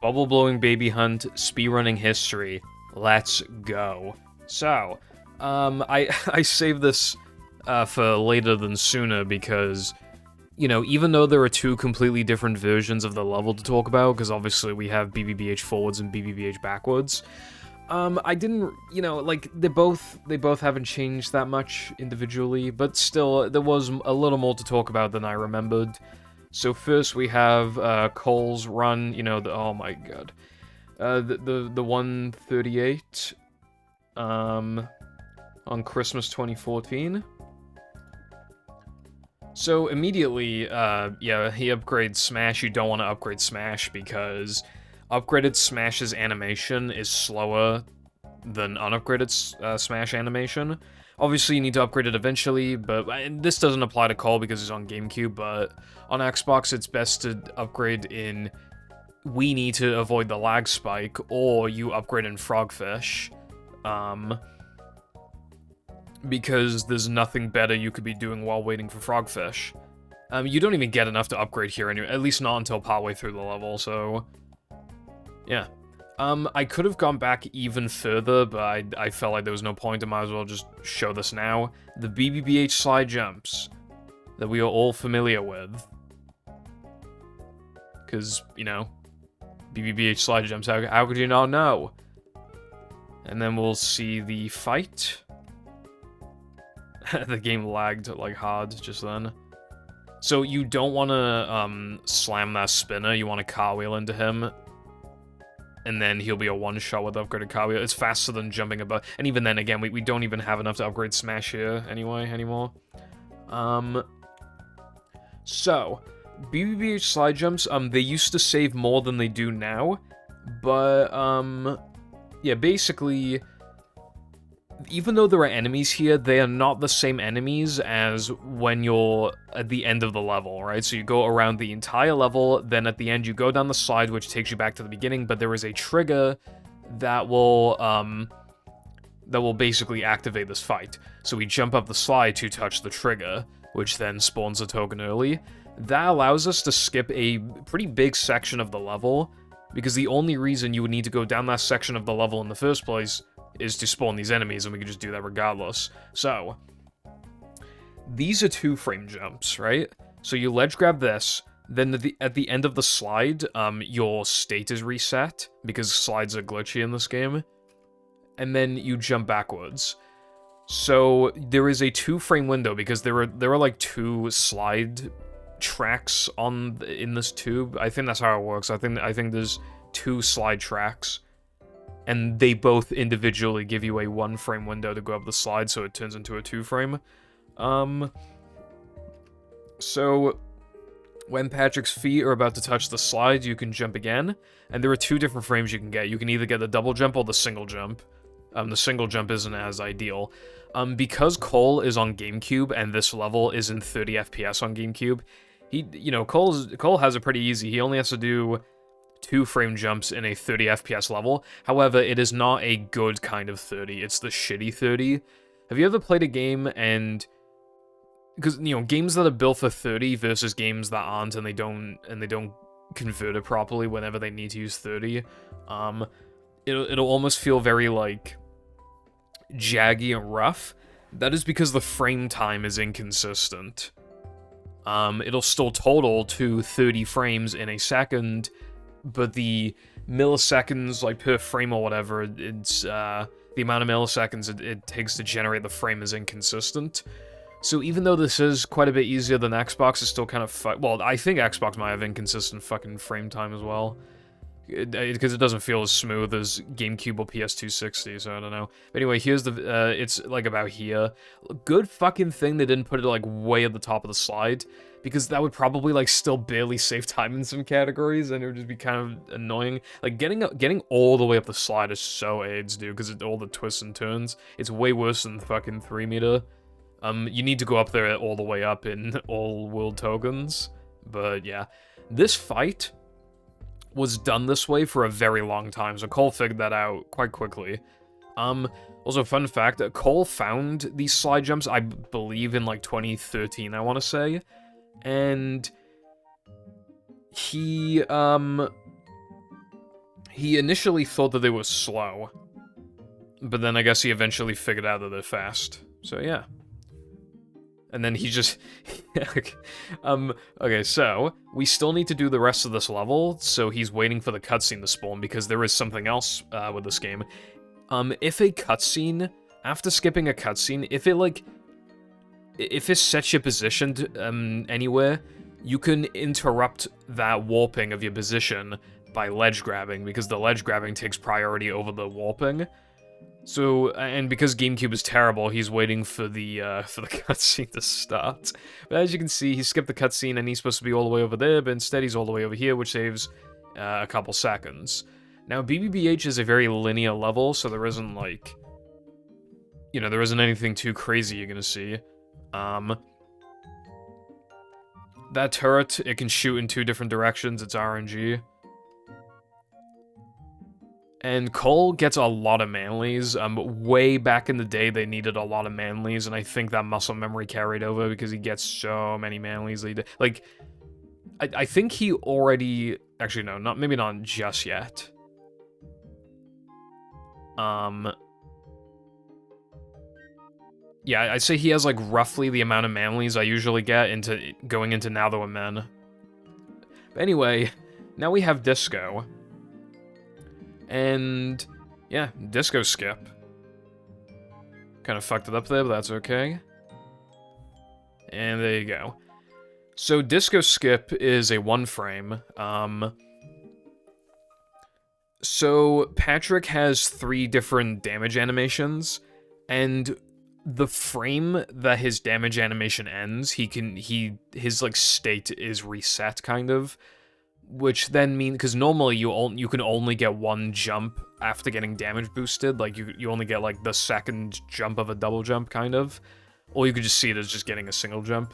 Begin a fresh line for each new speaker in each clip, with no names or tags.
Bubble blowing baby hunt, speedrunning history. Let's go. So, I saved this for later than sooner because, you know, even though there are two completely different versions of the level to talk about, because obviously we have BBBH forwards and BBBH backwards, I didn't, you know, like, they both haven't changed that much individually, but still, there was a little more to talk about than I remembered. So first we have, Cole's run, you know, oh my god. The 138, on Christmas 2014. So immediately, yeah, he upgrades Smash. You don't want to upgrade Smash because upgraded Smash's animation is slower than unupgraded Smash animation. Obviously, you need to upgrade it eventually, but this doesn't apply to Cole because he's on GameCube, but on Xbox, it's best to upgrade in we need to avoid the lag spike, or you upgrade in Frogfish, because there's nothing better you could be doing while waiting for Frogfish. You don't even get enough to upgrade here anyway, at least not until partway through the level, so yeah. I could have gone back even further, but I felt like there was no point. I might as well just show this now. The BBBH slide jumps that we are all familiar with. Because, you know, BBBH slide jumps, how could you not know? And then we'll see the fight. The game lagged, like, hard just then. So you don't want to, slam that spinner, you want to cartwheel into him. And then he'll be a one-shot with upgraded cartwheel. It's faster than jumping above. And even then, again, we don't even have enough to upgrade Smash here anymore. So, BBBH slide jumps, they used to save more than they do now. But, yeah, basically, even though there are enemies here, they are not the same enemies as when you're at the end of the level, right? So you go around the entire level, then at the end you go down the slide, which takes you back to the beginning, but there is a trigger that will basically activate this fight. So we jump up the slide to touch the trigger, which then spawns a token early. That allows us to skip a pretty big section of the level, because the only reason you would need to go down that section of the level in the first place is to spawn these enemies, and we can just do that regardless. So, these are 2-frame jumps, right? So you ledge grab this, then at the end of the slide, your state is reset, because slides are glitchy in this game, and then you jump backwards. So there is a 2-frame window, because there are like 2 slide tracks in this tube. I think that's how it works. I think there's 2 slide tracks. And they both individually give you a 1-frame window to go up the slide, so it turns into a 2-frame. So, when Patrick's feet are about to touch the slide, you can jump again. And there are 2 different frames you can get. You can either get the double jump or the single jump. The single jump isn't as ideal. Because Cole is on GameCube, and this level is in 30 FPS on GameCube, Cole has it pretty easy. He only has to do 2-frame jumps in a 30 FPS level. However, it is not a good kind of 30. It's the shitty 30. Have you ever played a game and... Because, you know, games that are built for 30 versus games that aren't and they don't convert it properly whenever they need to use 30, it'll almost feel very, like, jaggy and rough. That is because the frame time is inconsistent. It'll still total to 30 frames in a second, but the milliseconds, like, per frame or whatever, it's, the amount of milliseconds it takes to generate the frame is inconsistent. So even though this is quite a bit easier than Xbox, it's still kind of well, I think Xbox might have inconsistent fucking frame time as well. Because it doesn't feel as smooth as GameCube or PS260, so I don't know. But anyway, here's the, it's, like, about here. Good fucking thing they didn't put it, like, way at the top of the slide, because that would probably, like, still barely save time in some categories, and it would just be kind of annoying. Like, getting all the way up the slide is so AIDS, dude, because all the twists and turns. It's way worse than fucking 3 meter. You need to go up there all the way up in all world tokens, but yeah. This fight was done this way for a very long time, so Cole figured that out quite quickly. Also, fun fact, Cole found these slide jumps, I believe, in, like, 2013, I want to say, and he, He initially thought that they were slow, but then I guess he eventually figured out that they're fast. So yeah. And then he just... okay, so, we still need to do the rest of this level, so he's waiting for the cutscene to spawn, because there is something else with this game. If a cutscene, after skipping a cutscene, if it sets your position anywhere, you can interrupt that warping of your position by ledge grabbing, because the ledge grabbing takes priority over the warping. So, and because GameCube is terrible, he's waiting for the cutscene to start. But as you can see, he skipped the cutscene and he's supposed to be all the way over there, but instead he's all the way over here, which saves a couple seconds. Now, BBBH is a very linear level, so there isn't, like... You know, there isn't anything too crazy you're gonna see. That turret, it can shoot in 2 different directions, it's RNG. And Cole gets a lot of manlies. Way back in the day, they needed a lot of manlies, and I think that muscle memory carried over because he gets so many manlies. Like, I think he already... Actually, no, maybe not just yet. Yeah, I'd say he has, like, roughly the amount of manlies I usually get going into Now That We're Men. But anyway, now we have Disco. And, yeah, Disco Skip. Kind of fucked it up there, but that's okay. And there you go. So, Disco Skip is a 1-frame. So, Patrick has 3 different damage animations, and the frame that his damage animation ends, his, like, state is reset, kind of. Which then means, because normally you can only get 1 jump after getting damage boosted, like you only get like the second jump of a double jump, kind of, or you could just see it as just getting a single jump.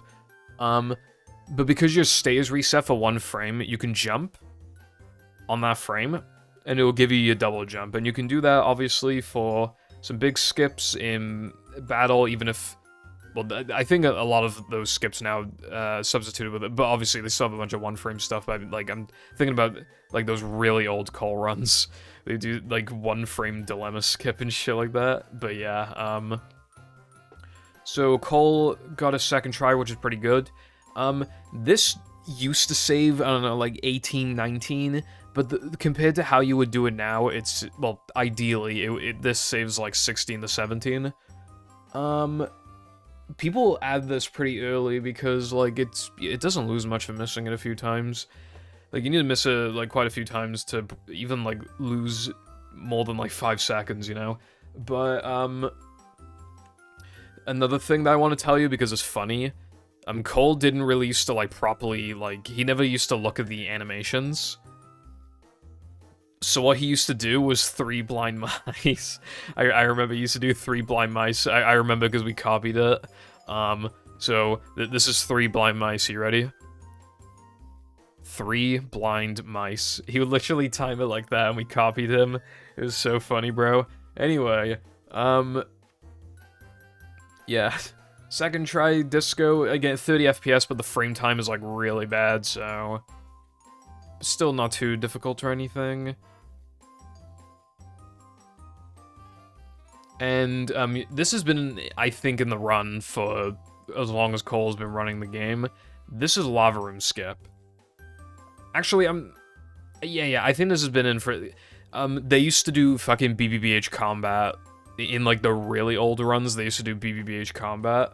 But because your state is reset for 1 frame, you can jump on that frame, and it will give you your double jump, and you can do that obviously for some big skips in battle, even if. Well, I think a lot of those skips now substituted with it, but obviously they still have a bunch of 1-frame stuff, but like, I'm thinking about, like, those really old Cole runs. They do, like, 1-frame dilemma skip and shit like that, but yeah, so Cole got a second try, which is pretty good. This used to save, I don't know, like, 18, 19, but compared to how you would do it now, it's, well, ideally, this saves, like, 16 to 17. People add this pretty early because, like, it doesn't lose much for missing it a few times. Like, you need to miss it, like, quite a few times to even, like, lose more than, like, 5 seconds, you know? But, another thing that I want to tell you, because it's funny, Cole didn't really used to, like, properly, like, he never used to look at the animations. So what he used to do was 3 blind mice. I remember he used to do 3 blind mice. I remember because we copied it. So this is 3 blind mice. You ready? 3 blind mice. He would literally time it like that, and we copied him. It was so funny, bro. Anyway, yeah. Second try, Disco. Again, 30 FPS, but the frame time is, like, really bad, so... Still not too difficult or anything. And, this has been, I think, in the run for as long as Cole's been running the game. This is Lava Room Skip. Actually, yeah, I think this has been in for... they used to do fucking BBBH combat. In, like, the really old runs, they used to do BBBH combat.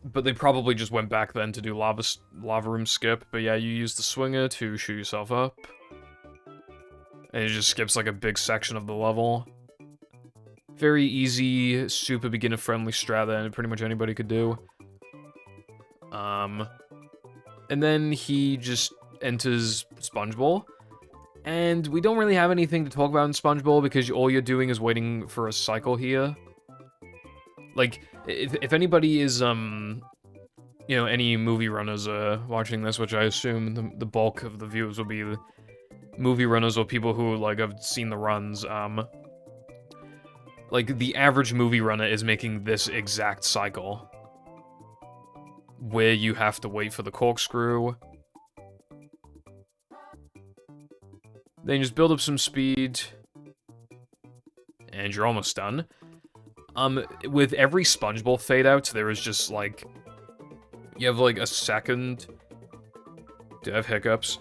But they probably just went back then to do Lava Room Skip. But yeah, you use the swinger to shoot yourself up. And it just skips, like, a big section of the level. Very easy, super beginner-friendly strat that pretty much anybody could do. And then he just enters Sponge Bowl. And we don't really have anything to talk about in Sponge Bowl because all you're doing is waiting for a cycle here. Like, if anybody is, you know, any movie runners watching this, which I assume the bulk of the viewers will be movie runners or people who, like, have seen the runs, like, the average movie runner is making this exact cycle. Where you have to wait for the corkscrew. Then you just build up some speed, and you're almost done. With every sponge bowl fade out, there is just, like, you have, like, a second. Do I have hiccups?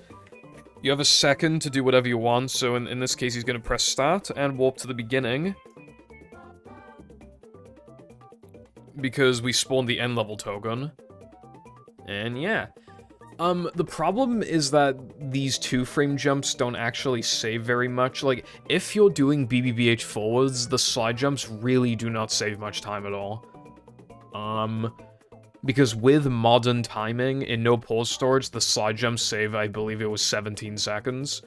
You have a second to do whatever you want, so in this case, he's gonna press start and warp to the beginning. Because we spawned the end level token. And yeah. The problem is that these 2-frame jumps don't actually save very much. Like, if you're doing BBBH forwards, the slide jumps really do not save much time at all. Because with modern timing, in no pause storage, the slide jumps save, I believe it was 17 seconds.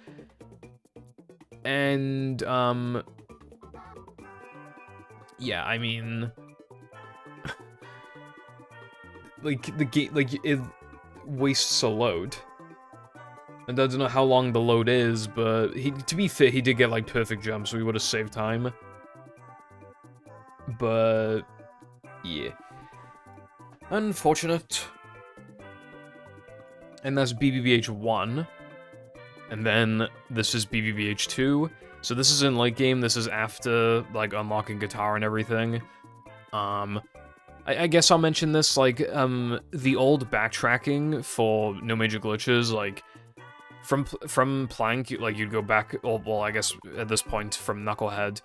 And, yeah, I mean... like, the game, like, it wastes a load. And I don't know how long the load is, but to be fair, he did get, like, perfect jumps, so he would have saved time. But, yeah. Unfortunate. And that's BBBH 1. And then this is BBBH 2. So this is in late game, this is after, like, unlocking guitar and everything. I guess I'll mention this, like, the old backtracking for no major glitches, like, from Plank, like, you'd go back, well, I guess at this point, from Knucklehead,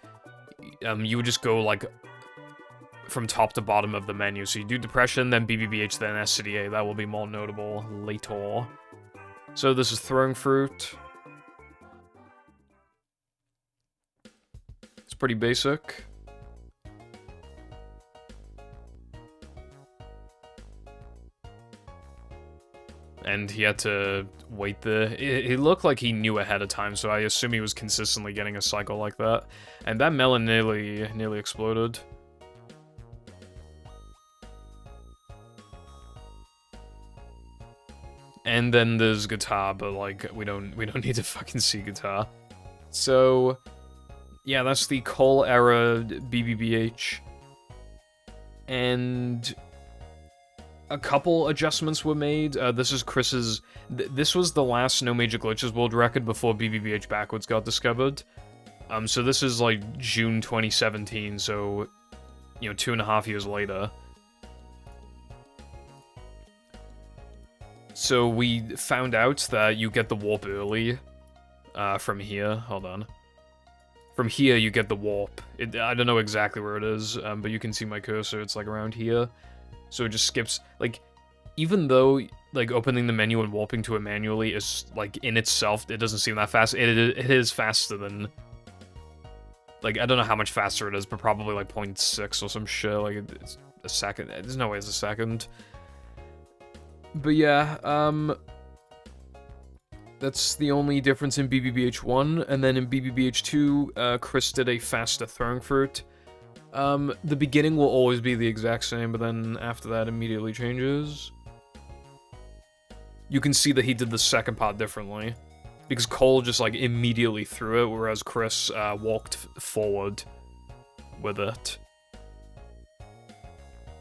you would just go, like, from top to bottom of the menu. So you do Depression, then BBBH, then SCDA. That will be more notable later. So this is Throwing Fruit. It's pretty basic. And he had to wait it looked like he knew ahead of time, so I assume he was consistently getting a cycle like that. And that melon nearly exploded. And then there's guitar, but like we don't need to fucking see guitar. So yeah, that's the Cole era BBBH. And a couple adjustments were made. This is Chris's... this was the last No Major Glitches world record before BBBH Backwards got discovered. So this is like June 2017, so, you know, 2.5 years later. So we found out that you get the warp early from here. Hold on. From here, you get the warp. I don't know exactly where it is, but you can see my cursor. It's like around here. So it just skips, like, even though, like, opening the menu and warping to it manually is, like, in itself, it doesn't seem that fast. It is faster than, like, I don't know how much faster it is, but probably, like, 0.6 or some shit. Like, it's a second. There's no way it's a second. But yeah, that's the only difference in BBBH 1, and then in BBBH 2, Chris did a faster Throwing Fruit. The beginning will always be the exact same, but then after that immediately changes. You can see that he did the second part differently, because Cole just, like, immediately threw it, whereas Chris, walked forward with it.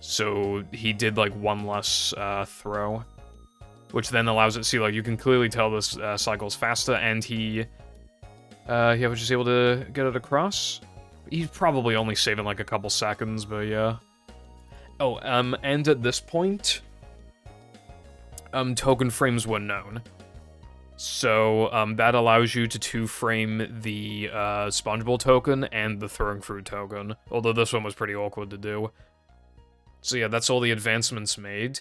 So he did, like, one less, throw, which then allows it to see, like, you can clearly tell this, cycle's faster, and he was just able to get it across. He's probably only saving, like, a couple seconds, but yeah. Oh, and at this point, token frames were known. So, that allows you to 2-frame the, Sponge Bowl token and the Throwing Fruit token. Although this one was pretty awkward to do. So yeah, that's all the advancements made.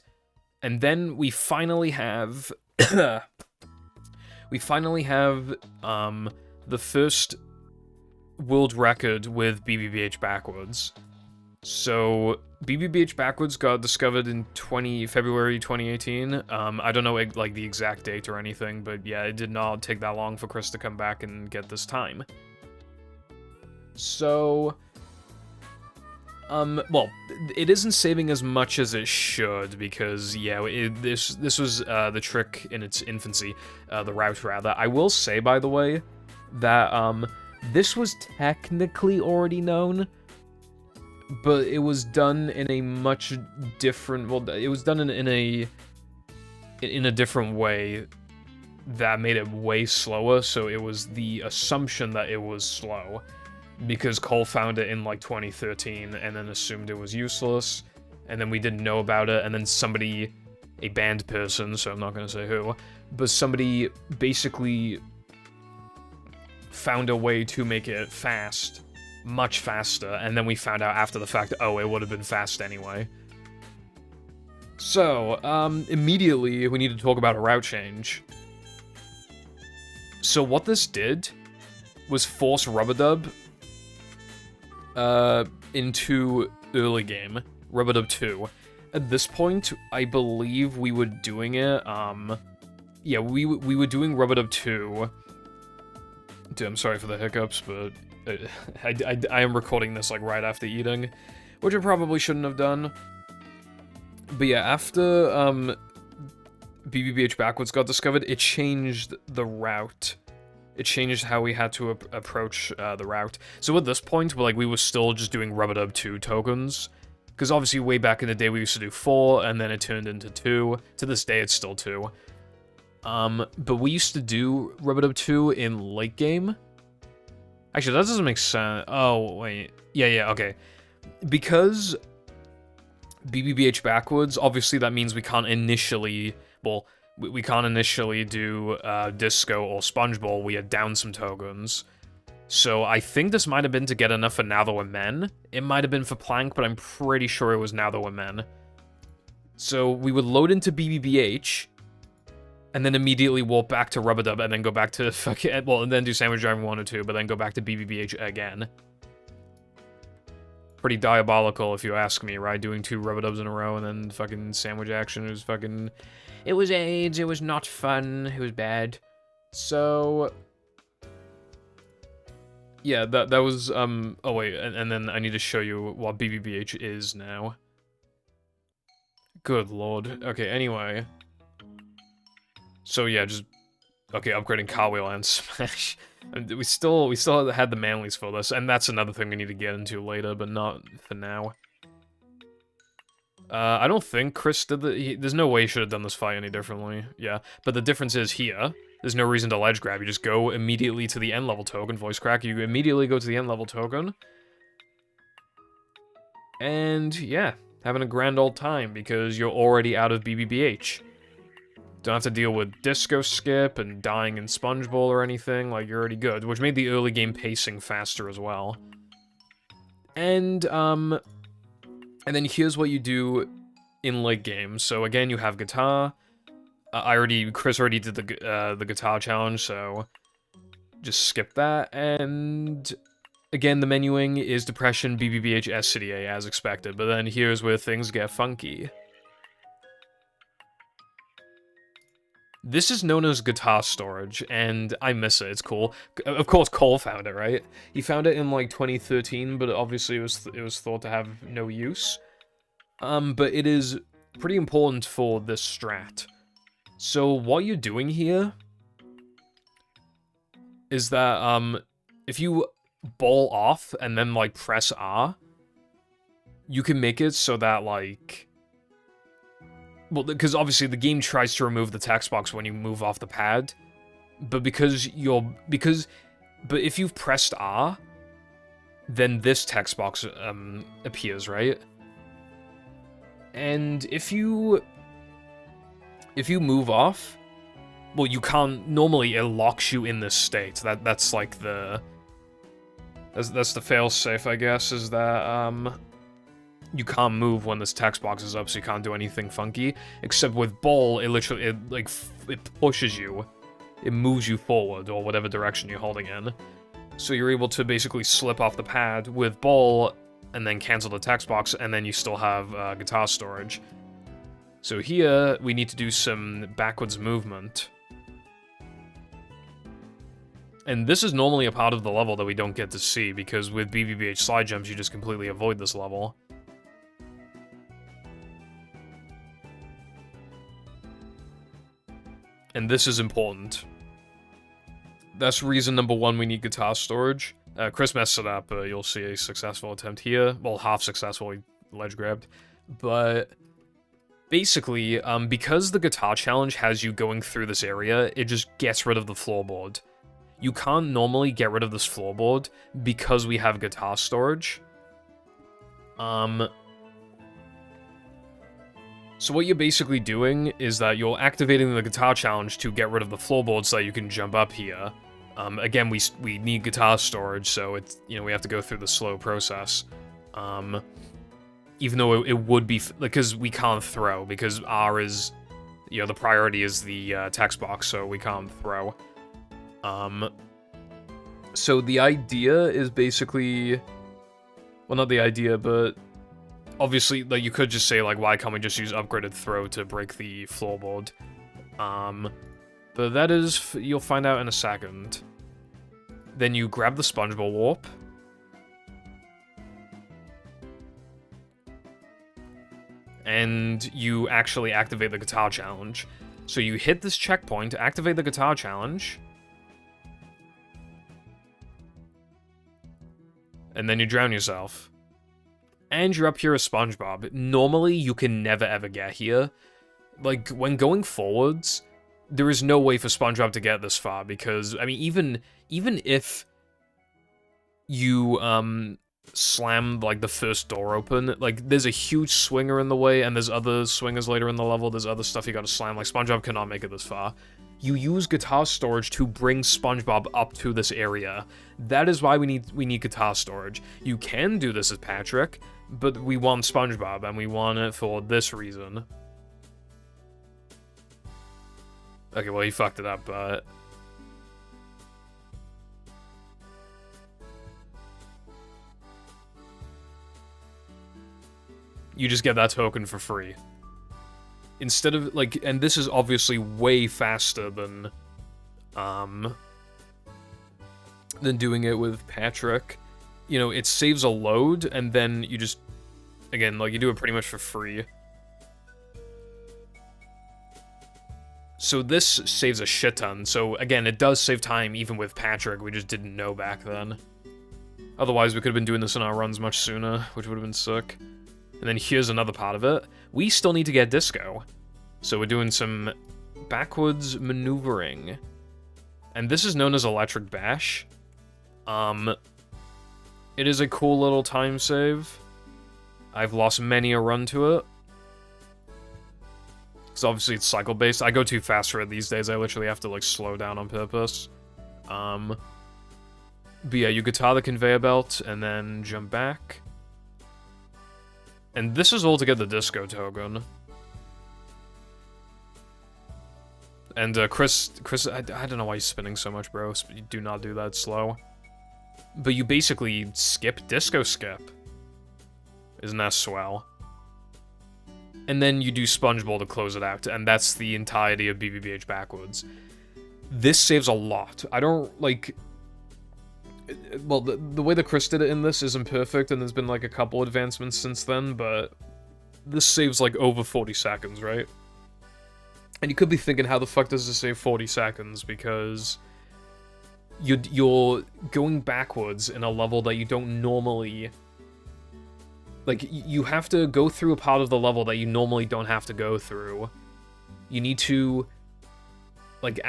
And then we finally have... we finally have, the first world record with BBBH Backwards. So, BBBH Backwards got discovered in February 2018. I don't know, like, the exact date or anything, but yeah, it did not take that long for Chris to come back and get this time. So... well, it isn't saving as much as it should, because, yeah, this was, the trick in its infancy, the route, rather. I will say, by the way, that, this was technically already known, but it was done in a much different, well, it was done in a different way that made it way slower, so it was the assumption that it was slow. Because Cole found it in, like, 2013, and then assumed it was useless, and then we didn't know about it, and then somebody, a banned person, so I'm not gonna say who, but somebody basically found a way to make it fast, much faster, and then we found out after the fact, oh, it would have been fast anyway. So, immediately, we need to talk about a route change. So what this did was force Rubber into early game, Rubber 2. At this point, I believe we were doing it, yeah, we were doing Rubber 2. Dude, I'm sorry for the hiccups, but I am recording this, like, right after eating, which I probably shouldn't have done. But yeah, after, BBBH Backwards got discovered, it changed the route. It changed how we had to approach the route. So at this point, we were still just doing Rubber 2 tokens. Because obviously way back in the day we used to do 4, and then it turned into 2. To this day it's still 2. But we used to do Rubber 2 in late game. Actually, that doesn't make sense. Oh, wait. Yeah, okay. Because BBBH Backwards, obviously that means we can't initially... Well, we can't initially do Disco or Spongeball. We had down some tokens. So I think this might have been to get enough for Now That We're Men. It might have been for Plank, but I'm pretty sure it was Now That We're Men. So we would load into BBBH, and then immediately walk back to Rubber Dub, and then go back to fucking... Well, and then do Sandwich Driving 1 or 2, but then go back to BBBH again. Pretty diabolical, if you ask me, right? Doing 2 Rubber Dubs in a row, and then fucking Sandwich Action was fucking... It was AIDS, it was not fun, it was bad. So... Yeah, that was, oh wait, and then I need to show you what BBBH is now. Good lord. Okay, anyway. So yeah, just... Okay, upgrading Cartwheel and Smash. We still had the manlies for this, and that's another thing we need to get into later, but not for now. I don't think Chris did there's no way he should have done this fight any differently. Yeah, but the difference is here, there's no reason to ledge grab. You just go immediately to the end level token, voice crack. You immediately go to the end level token. And yeah, having a grand old time because you're already out of BBBH. Don't have to deal with Disco Skip and dying in Spongeball or anything. Like, you're already good, which made the early game pacing faster as well. And then here's what you do in late game. So again, you have guitar. Chris already did the guitar challenge, so just skip that. And again, the menuing is Depression, BBBH, SCDA as expected. But then here's where things get funky. This is known as guitar storage, and I miss it. It's cool. Of course, Cole found it, right? He found it in, like, 2013, but obviously it was thought to have no use. But it is pretty important for this strat. So what you're doing here is that, if you ball off and then, like, press R, you can make it so that, like... Well, because obviously the game tries to remove the text box when you move off the pad, but but if you've pressed R, then this text box appears, right? And if you move off, well, you can't. Normally, it locks you in this state. That's like the that's the failsafe, I guess, is that you can't move when this text box is up, so you can't do anything funky. Except with Ball, it literally, it pushes you. It moves you forward, or whatever direction you're holding in. So you're able to basically slip off the pad with Ball, and then cancel the text box, and then you still have guitar storage. So here, we need to do some backwards movement. And this is normally a part of the level that we don't get to see, because with BBBH slide jumps, you just completely avoid this level. And this is important. That's reason number 1 we need guitar storage. Chris messed it up, you'll see a successful attempt here. Well, half successful, he ledge grabbed. But Basically, because the guitar challenge has you going through this area, it just gets rid of the floorboard. You can't normally get rid of this floorboard because we have guitar storage. So what you're basically doing is that you're activating the guitar challenge to get rid of the floorboard so that you can jump up here. Again, we need guitar storage, so it's, you know, we have to go through the slow process. Even though it would be, because we can't throw, because R is, you know, the priority is the text box, so we can't throw. So the idea is basically, well, not the idea, but obviously, like, you could just say, like, why can't we just use upgraded throw to break the floorboard? But that is, you'll find out in a second. Then you grab the SpongeBob warp. And you actually activate the guitar challenge. So you hit this checkpoint, activate the guitar challenge. And then you drown yourself. And you're up here as SpongeBob. Normally, you can never ever get here. Like, when going forwards, there is no way for SpongeBob to get this far, because, I mean, even if you, slam, like, the first door open, like, there's a huge swinger in the way, and there's other swingers later in the level, there's other stuff you gotta slam, like, SpongeBob cannot make it this far. You use guitar storage to bring SpongeBob up to this area. That is why we need guitar storage. You can do this as Patrick, but we want SpongeBob, and we want it for this reason. Okay, well, he fucked it up, but... you just get that token for free. Instead of, like, and this is obviously way faster than doing it with Patrick. You know, it saves a load, and then you just, again, like, you do it pretty much for free. So this saves a shit ton. So, again, it does save time even with Patrick, we just didn't know back then. Otherwise, we could have been doing this in our runs much sooner, which would have been sick. And then here's another part of it. We still need to get Disco. So we're doing some backwards maneuvering. And this is known as Electric Bash. It is a cool little time save. I've lost many a run to it. Because obviously it's cycle-based. I go too fast for it these days. I literally have to, like, slow down on purpose. But yeah, you guitar the conveyor belt, and then jump back. And this is all to get the Disco token. And, Chris, I don't know why he's spinning so much, bro. Do not do that slow. But you basically skip Disco Skip. Isn't that swell? And then you do SpongeBob to close it out, and that's the entirety of BBBH backwards. This saves a lot. I don't, like... well, the way that Chris did it in this isn't perfect, and there's been, like, a couple advancements since then, but this saves, like, over 40 seconds, right? And you could be thinking, how the fuck does this save 40 seconds? Because you're going backwards in a level that you don't normally... like, you have to go through a part of the level that you normally don't have to go through. You need to... like,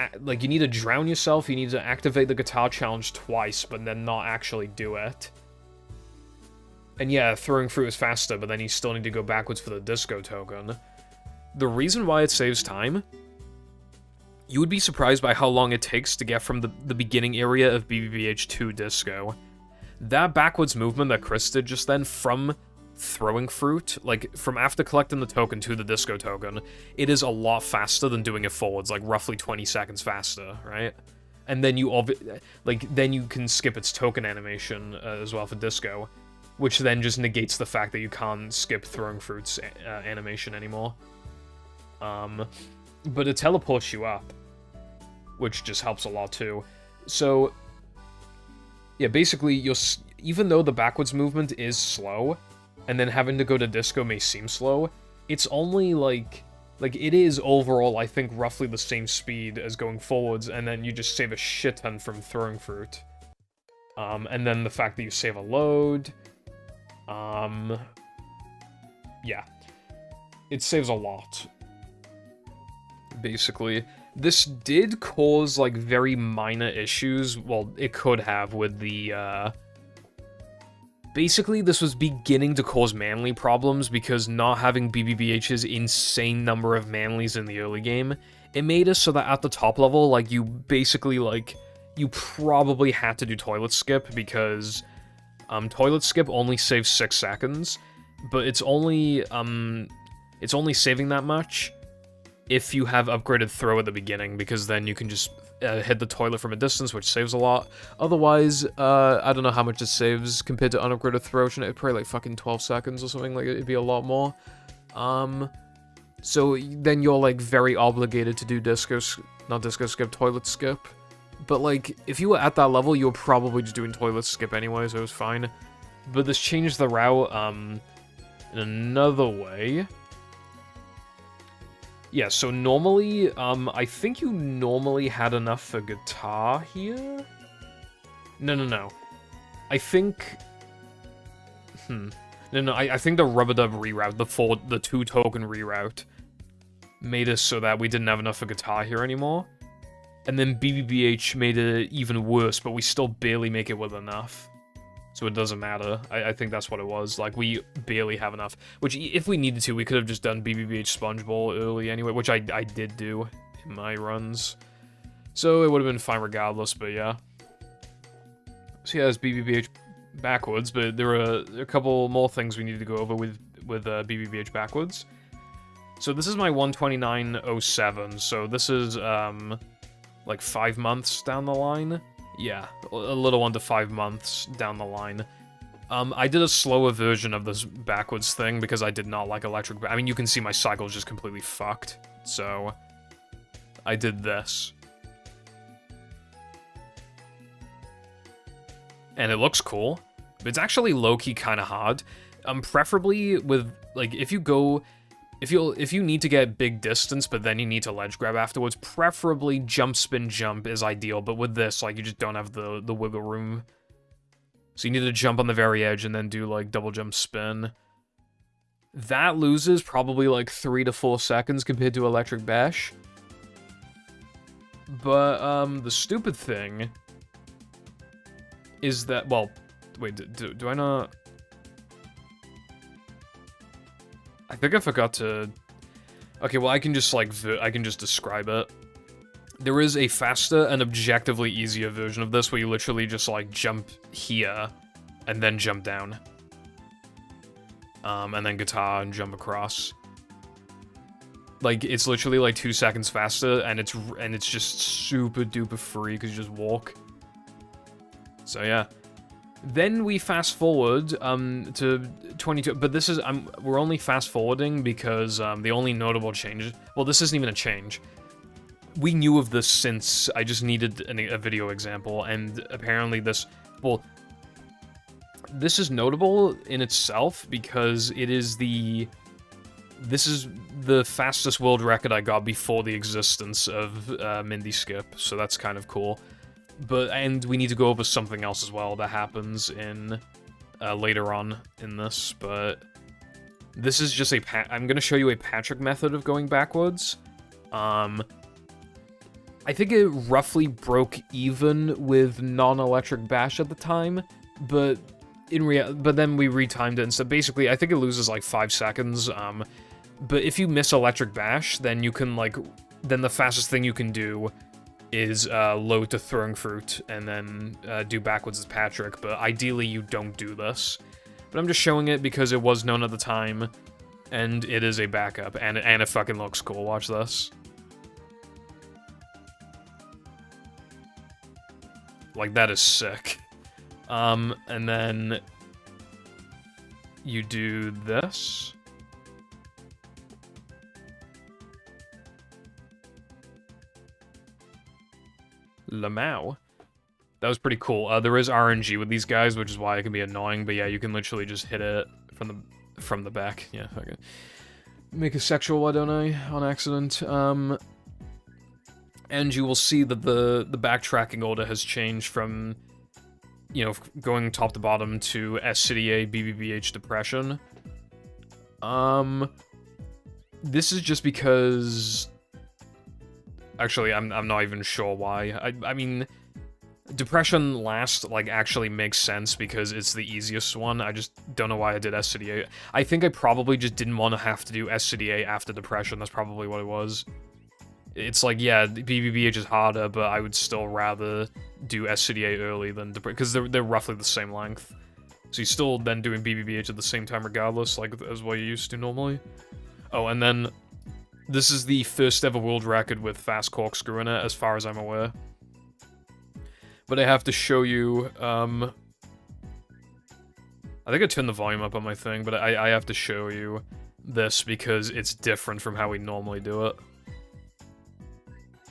you need to drown yourself, you need to activate the guitar challenge twice, but then not actually do it. And yeah, throwing fruit is faster, but then you still need to go backwards for the Disco token. The reason why it saves time, you would be surprised by how long it takes to get from the beginning area of BBBH to Disco. That backwards movement that Chris did just then from throwing fruit, like, from after collecting the token to the Disco token, it is a lot faster than doing it forwards, like, roughly 20 seconds faster, right? And then you, then you can skip its token animation as well for Disco, which then just negates the fact that you can't skip throwing fruit's animation anymore. But it teleports you up, which just helps a lot too. So, yeah, basically, even though the backwards movement is slow, and then having to go to Disco may seem slow, it's only, like, it is overall, I think, roughly the same speed as going forwards, and then you just save a shit ton from throwing fruit. And then the fact that you save a load, yeah. it saves a lot. Basically. This did cause, like, very minor issues. Well, it could have with the, Basically, this was beginning to cause manly problems because not having BBBH's insane number of manlies in the early game, it made it so that at the top level, like, you basically, like, you probably had to do toilet skip because, toilet skip only saves 6 seconds, but it's only saving that much if you have upgraded throw at the beginning, because then you can just hit the toilet from a distance, which saves a lot. Otherwise, I don't know how much it saves compared to unupgraded throw. It'd probably like fucking 12 seconds or something, like it'd be a lot more. So then you're like very obligated to do not disco skip, toilet skip. But like, if you were at that level, you were probably just doing toilet skip anyway, so it was fine. But this changed the route, in another way. Yeah, so normally, I think you normally had enough for guitar here? No. I think... No, I think the rubber dub reroute, the 2-token reroute, made us so that we didn't have enough for guitar here anymore. And then BBBH made it even worse, but we still barely make it with enough. So it doesn't matter. I think that's what it was. Like, we barely have enough. Which, if we needed to, we could have just done BBBH Sponge Bowl early anyway, which I did do in my runs. So it would have been fine regardless, but yeah. So yeah, it's BBBH backwards, but there are a couple more things we need to go over with BBBH backwards. So this is my 129.07, so this is, like 5 months down the line. Yeah, a little under 5 months down the line. I did a slower version of this backwards thing because I did not like electric. I mean, you can see my cycle is just completely fucked. So, I did this. And it looks cool, but it's actually low-key kind of hard. Preferably with, like, if you need to get big distance, but then you need to ledge grab afterwards, preferably jump, spin, jump is ideal, but with this, like, you just don't have the wiggle room. So you need to jump on the very edge and then do, like, double jump spin. That loses probably, like, 3 to 4 seconds compared to electric bash. But, the stupid thing is that, well, wait, do I not... I think I forgot to... Okay, well, I can just, like, describe it. There is a faster and objectively easier version of this where you literally just, like, jump here and then jump down. And then guitar and jump across. Like, it's literally, like, 2 seconds faster, and it's just super duper free because you just walk. So, yeah. Then we fast forward to 22, but this is we're only fast forwarding because the only notable change. Well, this isn't even a change. We knew of this since I just needed a video example, and apparently this is notable in itself because this is the fastest world record I got before the existence of Mindy Skip, so that's kind of cool. And we need to go over something else as well that happens in later on in this, but this is just I'm gonna show you a Patrick method of going backwards. I think it roughly broke even with non-electric bash at the time, but but then we retimed it, and so basically I think it loses like 5 seconds. But if you miss electric bash, then you can then the fastest thing you can do is load to throwing fruit, and then do backwards as Patrick, but ideally you don't do this. But I'm just showing it because it was known at the time, and it is a backup, and it fucking looks cool. Watch this. Like, that is sick. And then you do this. Lamau. That was pretty cool. There is RNG with these guys, which is why it can be annoying, but yeah, you can literally just hit it from the back. Yeah, okay. Make a sexual, why don't I? On accident. And you will see that the backtracking order has changed from, you know, going top to bottom to S City A, BBBH Depression. This is just because... Actually, I'm not even sure why. I mean, Depression last, like, actually makes sense because it's the easiest one. I just don't know why I did SCDA. I think I probably just didn't want to have to do SCDA after Depression. That's probably what it was. It's like, yeah, BBBH is harder, but I would still rather do SCDA early than Depression, because they're roughly the same length. So you're still then doing BBBH at the same time regardless, like, as what you used to normally. Oh, and then... This is the first ever world record with fast corkscrew in it, as far as I'm aware. But I have to show you, I think I turned the volume up on my thing, but I have to show you this because it's different from how we normally do it.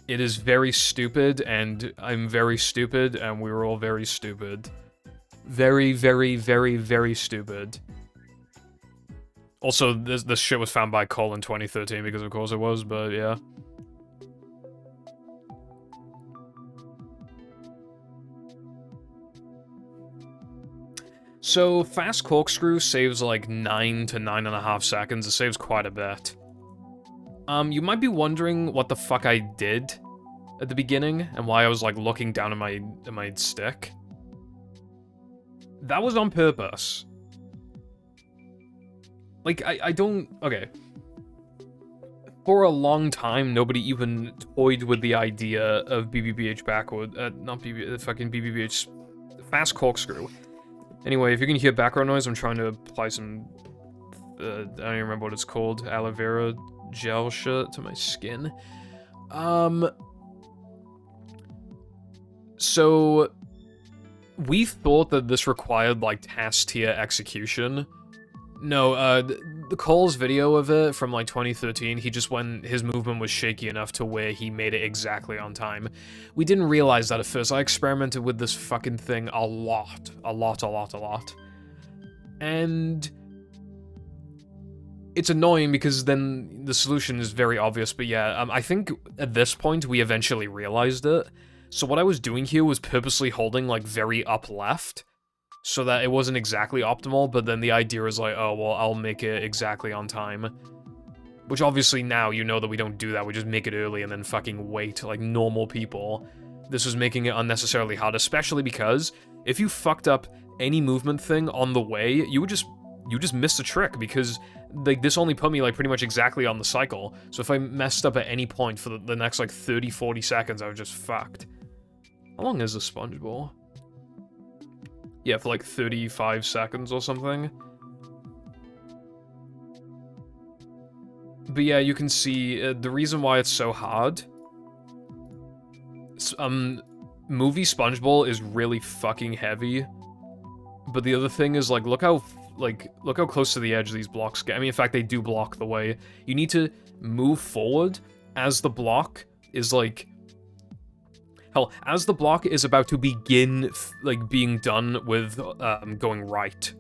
It is very stupid, and I'm very stupid, and we were all very stupid. Very, very, very, very stupid. Also, this shit was found by Cole in 2013, because of course it was, but yeah. So, fast corkscrew saves like 9 to 9.5 seconds. It saves quite a bit. You might be wondering what the fuck I did at the beginning, and why I was like looking down at my stick. That was on purpose. Like, I don't... Okay. For a long time, nobody even toyed with the idea of BBBH backward... not fucking BBBH... Fast corkscrew. Anyway, if you can hear background noise, I'm trying to apply some... I don't even remember what it's called. Aloe vera gel shit to my skin. So... We thought that this required, like, task tier execution... No, the Cole's video of it from, like, 2013, he just went, his movement was shaky enough to where he made it exactly on time. We didn't realize that at first. I experimented with this fucking thing a lot. A lot. And... It's annoying because then the solution is very obvious, but yeah, I think at this point we eventually realized it. So what I was doing here was purposely holding, like, very up left, so that it wasn't exactly optimal, but then the idea is like, oh, well, I'll make it exactly on time. Which obviously now you know that we don't do that, we just make it early and then fucking wait like normal people. This was making it unnecessarily hard, especially because if you fucked up any movement thing on the way, you just missed the trick, because like this only put me like pretty much exactly on the cycle. So if I messed up at any point for the next like 30-40 seconds, I was just fucked. How long is the sponge ball? Yeah, for like 35 seconds or something. But yeah, you can see the reason why it's so hard. Movie sponge ball is really fucking heavy. But the other thing is like, look how close to the edge these blocks get. I mean, in fact, they do block the way. You need to move forward as the block is like... Hell, as the block is about to begin, like, being done with, going right.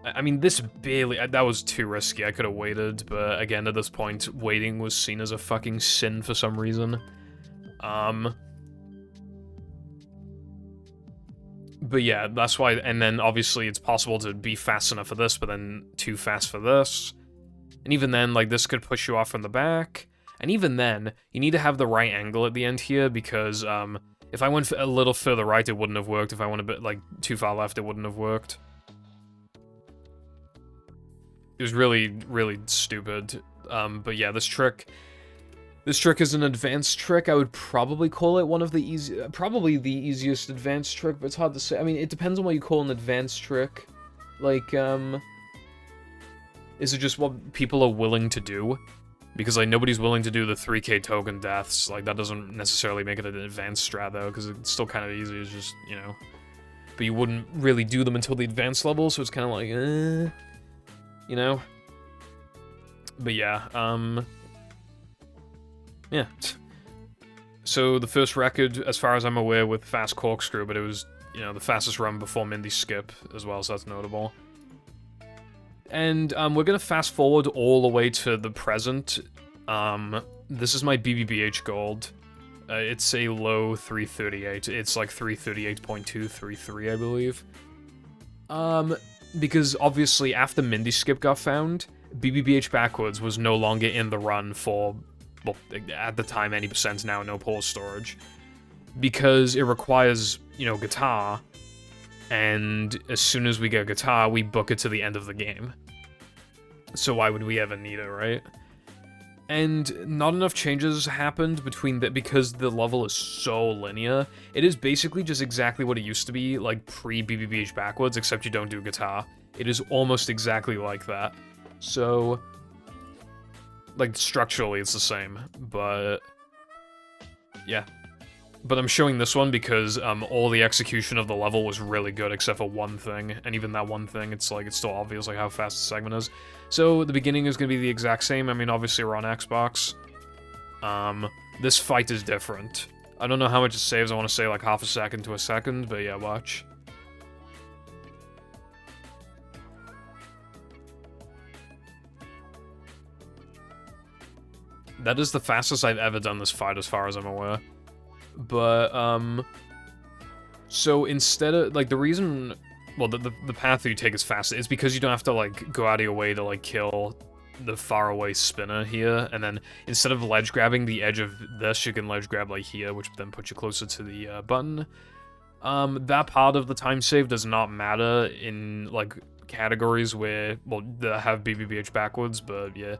I mean, this barely... That was too risky, I could have waited, but again, at this point, waiting was seen as a fucking sin for some reason. But yeah, that's why... And then, obviously, it's possible to be fast enough for this, but then too fast for this. And even then, like, this could push you off from the back. And even then, you need to have the right angle at the end here, because, if I went a little further right, it wouldn't have worked. If I went a bit, like, too far left, it wouldn't have worked. It was really, really stupid. But yeah, this trick is an advanced trick. I would probably call it one of the probably the easiest advanced trick, but it's hard to say. I mean, it depends on what you call an advanced trick. Like, is it just what people are willing to do? Because, like, nobody's willing to do the 3k token deaths. Like, that doesn't necessarily make it an advanced strat, though, because it's still kind of easy. It's just, you know. But you wouldn't really do them until the advanced level, so it's kind of like, you know? But yeah, yeah. So, the first record, as far as I'm aware, with fast corkscrew, but it was, you know, the fastest run before Mindy's skip as well, so that's notable. And we're gonna fast forward all the way to the present. This is my BBBH gold. It's a low 338. It's like 338.233, I believe. Because obviously after Mindy's skip got found, BBBH backwards was no longer in the run for, well, at the time, any percent, now no pause storage. Because it requires, you know, guitar, and as soon as we get guitar, we book it to the end of the game. So why would we ever need it, right? And not enough changes happened between because the level is so linear. It is basically just exactly what it used to be, like pre-BBBH backwards, except you don't do guitar. It is almost exactly like that. So, like, structurally it's the same, but yeah. But I'm showing this one because all the execution of the level was really good except for one thing, and even that one thing, it's like, it's still obvious like how fast the segment is. So the beginning is going to be the exact same. I mean, obviously we're on Xbox. This fight is different. I don't know how much it saves. I want to say like half a second to a second, but yeah, watch. That is the fastest I've ever done this fight as far as I'm aware. But, so instead of, like, the reason, well, the path that you take is faster, it's because you don't have to, like, go out of your way to, like, kill the faraway spinner here, and then instead of ledge grabbing the edge of this, you can ledge grab, like, here, which then puts you closer to the, button. That part of the time save does not matter in, like, categories where, well, that have BBBH backwards, but, yeah.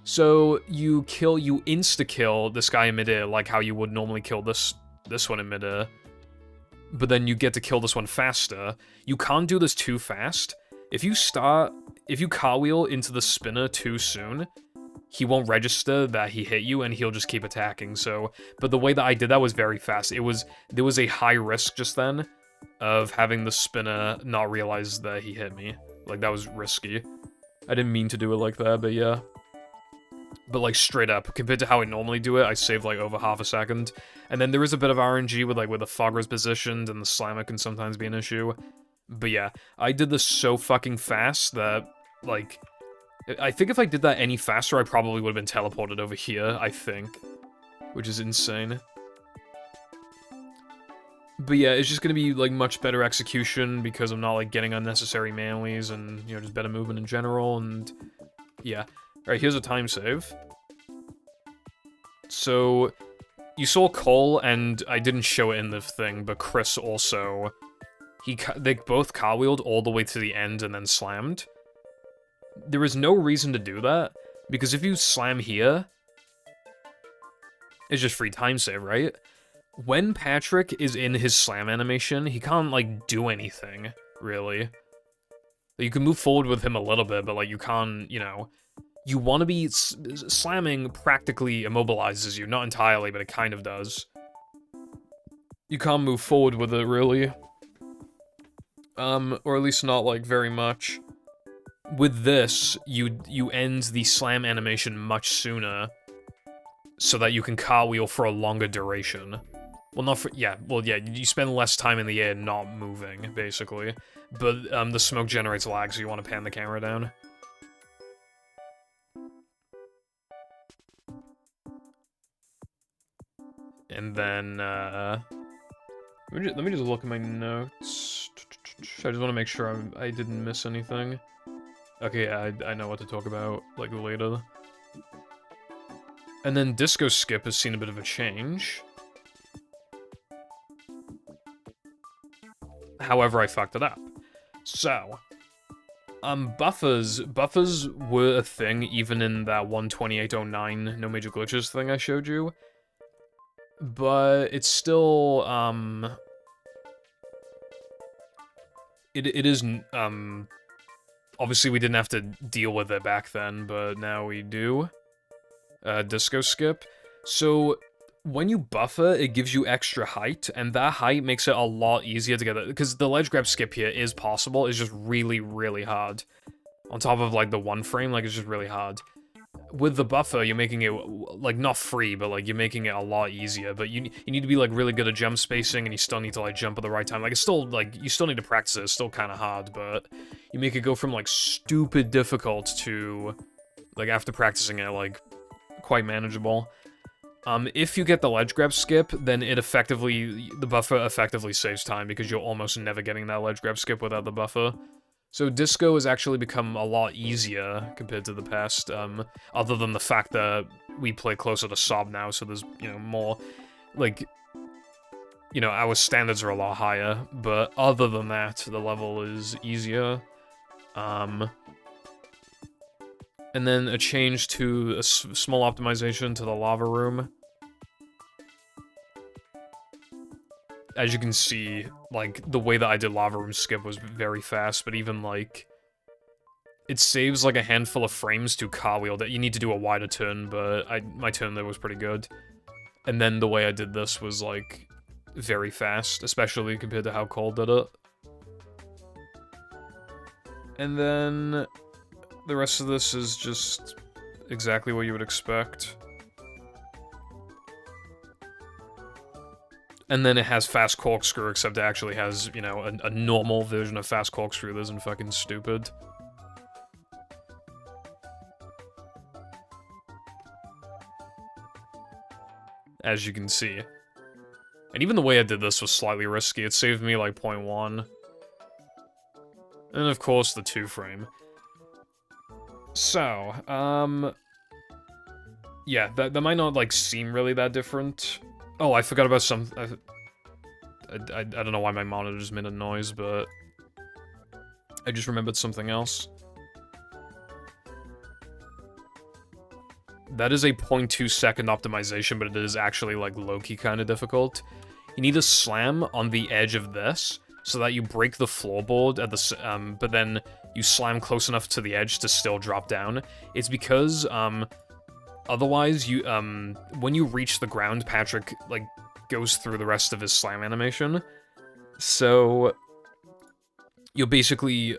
So, you insta-kill this guy in midair, like how you would normally kill this one in midair. But then you get to kill this one faster. You can't do this too fast. If you cartwheel into the spinner too soon, he won't register that he hit you, and he'll just keep attacking, so... But the way that I did that was very fast. There was a high risk just then of having the spinner not realize that he hit me. Like, that was risky. I didn't mean to do it like that, but yeah. But, like, straight up, compared to how I normally do it, I saved, like, over half a second. And then there is a bit of RNG with, like, where the fogger is positioned, and the slammer can sometimes be an issue. But yeah, I did this so fucking fast that, like... I think if I did that any faster, I probably would have been teleported over here, I think. Which is insane. But yeah, it's just gonna be, like, much better execution, because I'm not, like, getting unnecessary melee-s, and, you know, just better movement in general, and... yeah. Alright, here's a time save. So, you saw Cole, and I didn't show it in the thing, but Chris also... They both cartwheeled all the way to the end and then slammed. There is no reason to do that, because if you slam here... it's just free time save, right? When Patrick is in his slam animation, he can't, like, do anything, really. You can move forward with him a little bit, but, like, you can't, you know... You want to be... slamming practically immobilizes you. Not entirely, but it kind of does. You can't move forward with it, really. Or at least not, like, very much. With this, you end the slam animation much sooner, so that you can cartwheel for a longer duration. Well, not for... yeah, well, yeah, you spend less time in the air not moving, basically. But, the smoke generates lag, so you want to pan the camera down. And then, let me just look at my notes. I just want to make sure I didn't miss anything. Okay, yeah, I know what to talk about, like, later. And then Disco Skip has seen a bit of a change. However, I fucked it up. So, buffers were a thing even in that 12809 no major glitches thing I showed you. But it's still, it is, obviously we didn't have to deal with it back then, but now we do. Disco Skip. So, when you buffer, it gives you extra height, and that height makes it a lot easier to get it, because the ledge grab skip here is possible, it's just really, really hard. On top of, like, the one frame, like, it's just really hard. With the buffer, you're making it, like, not free, but, like, you're making it a lot easier, but you need to be, like, really good at jump spacing, and you still need to, like, jump at the right time. Like, it's still, like, you still need to practice it, it's still kind of hard, but you make it go from, like, stupid difficult to, like, after practicing it, like, quite manageable. If you get the ledge grab skip, then the buffer effectively saves time, because you're almost never getting that ledge grab skip without the buffer. So Disco has actually become a lot easier compared to the past, other than the fact that we play closer to Sob now, so there's, you know, more, like, you know, our standards are a lot higher, but other than that, the level is easier. And then a change to a small optimization to the lava room. As you can see, like, the way that I did lava room skip was very fast, but even, like, it saves, like, a handful of frames to cartwheel that you need to do a wider turn, but my turn there was pretty good. And then the way I did this was, like, very fast, especially compared to how Cole did it. And then the rest of this is just exactly what you would expect. And then it has Fast Corkscrew, except it actually has, you know, a normal version of Fast Corkscrew that isn't fucking stupid. As you can see. And even the way I did this was slightly risky. It saved me, like, 0.1. And, of course, the 2-frame. So, yeah, that might not, like, seem really that different. Oh, I forgot about some... I don't know why my monitor just made a noise, but... I just remembered something else. That is a 0.2 second optimization, but it is actually, like, low-key kind of difficult. You need to slam on the edge of this, so that you break the floorboard at the... but then you slam close enough to the edge to still drop down. It's because, otherwise, you, when you reach the ground, Patrick, like, goes through the rest of his slam animation. So, you're basically,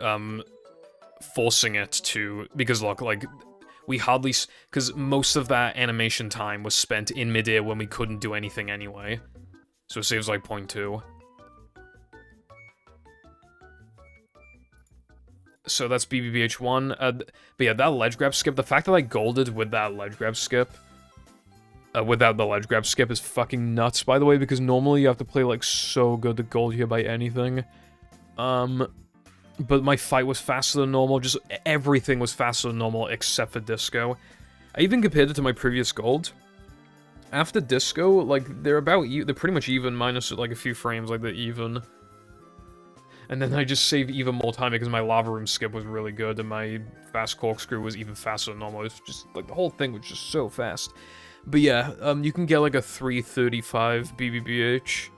forcing it to... Because, look, like, we hardly... Because most of that animation time was spent in midair when we couldn't do anything anyway. So it saves, like, 0.2. So that's BBBH 1. But yeah, that ledge grab skip, the fact that I golded with that ledge grab skip, without the ledge grab skip is fucking nuts, by the way, because normally you have to play, like, so good to gold here by anything. But my fight was faster than normal, just everything was faster than normal except for Disco. I even compared it to my previous gold. After Disco, like, they're pretty much even, minus, like, a few frames, like, they're even. And then I just saved even more time because my lava room skip was really good and my fast corkscrew was even faster than normal. It was just, like, the whole thing was just so fast. But yeah, you can get, like, a 335 BBBH.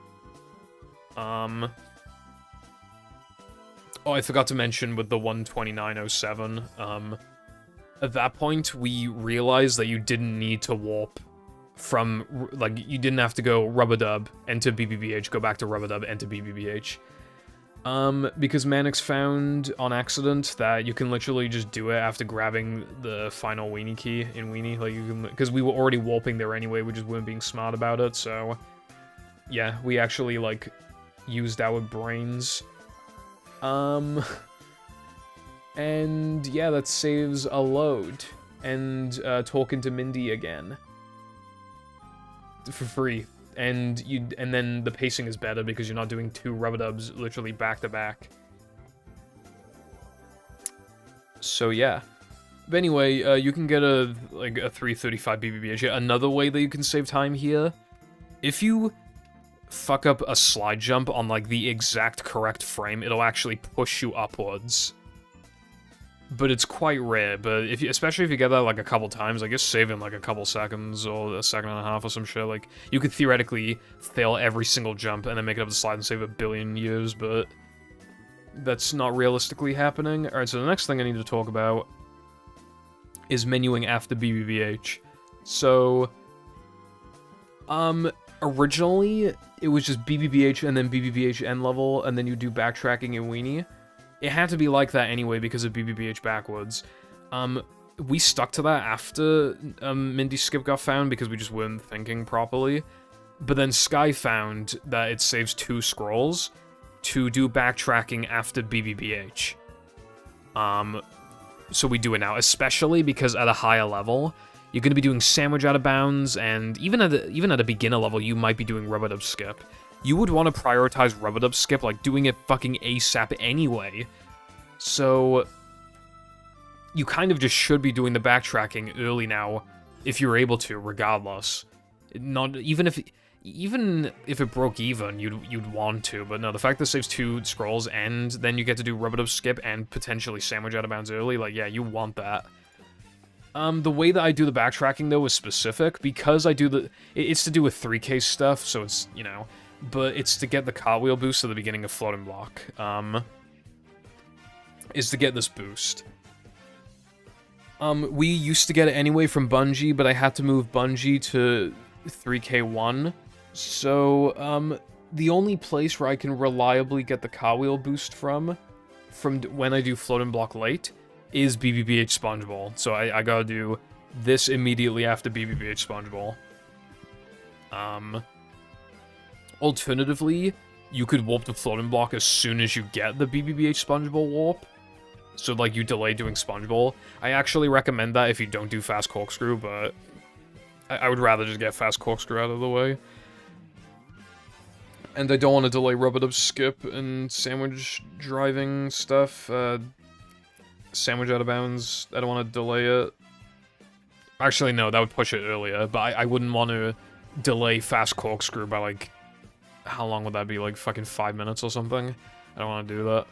Oh, I forgot to mention with the 12907, at that point, we realized that you didn't need to warp from, like, you didn't have to go rub-a-dub, enter BBBH, go back to rub-a-dub, enter BBBH. Because Mannix found on accident that you can literally just do it after grabbing the final weenie key in weenie, like, you can, because we were already warping there anyway, we just weren't being smart about it, so, yeah, we actually, like, used our brains. And yeah, that saves a load, and, talking to Mindy again. For free. And then the pacing is better because you're not doing 2 rub-a-dubs literally back to back. So yeah. But anyway, you can get a 335 BBBH. Another way that you can save time here, if you fuck up a slide jump on, like, the exact correct frame, it'll actually push you upwards. But it's quite rare, but especially if you get that, like, a couple times, like, it's saving, like, a couple seconds, or a second and a half or some shit, like, you could theoretically fail every single jump and then make it up the slide and save 1 billion years, but that's not realistically happening. Alright, so the next thing I need to talk about is menuing after BBBH. So, originally, it was just BBBH and then BBBH end level, and then you do backtracking in weenie. It had to be like that anyway because of BBBH backwards. We stuck to that after Mindy's skip got found because we just weren't thinking properly. But then Sky found that it saves 2 scrolls to do backtracking after BBBH. So we do it now, especially because at a higher level, you're going to be doing sandwich out of bounds, and even at a beginner level, you might be doing rub-a-dub skip. You would want to prioritize rub-a-dub skip, like, doing it fucking ASAP anyway. So you kind of just should be doing the backtracking early now, if you're able to, regardless. Not even if it broke even, you'd want to, but no, the fact that it saves 2 scrolls and then you get to do rub-a-dub skip and potentially sandwich out of bounds early, like, yeah, you want that. The way that I do the backtracking, though, is specific, because I do it's to do with 3K stuff, so it's, you know, but it's to get the cartwheel boost at the beginning of Floating Block, is to get this boost. We used to get it anyway from Bungie, but I had to move Bungie to 3K1, so, the only place where I can reliably get the cartwheel boost from when I do Floating Block late, is BBBH Sponge Bowl. So I gotta do this immediately after BBBH Sponge Bowl. Alternatively, you could warp to Floating Block as soon as you get the BBBH Sponge Bowl warp. So, like, you delay doing Sponge Bowl. I actually recommend that if you don't do Fast Corkscrew, but I would rather just get Fast Corkscrew out of the way. And I don't want to delay Rub-a-Dub Skip and Sandwich driving stuff. Sandwich out of bounds, I don't want to delay it. Actually, no, that would push it earlier, but I wouldn't want to delay Fast Corkscrew by, like, how long would that be? Like, fucking 5 minutes or something? I don't want to do that.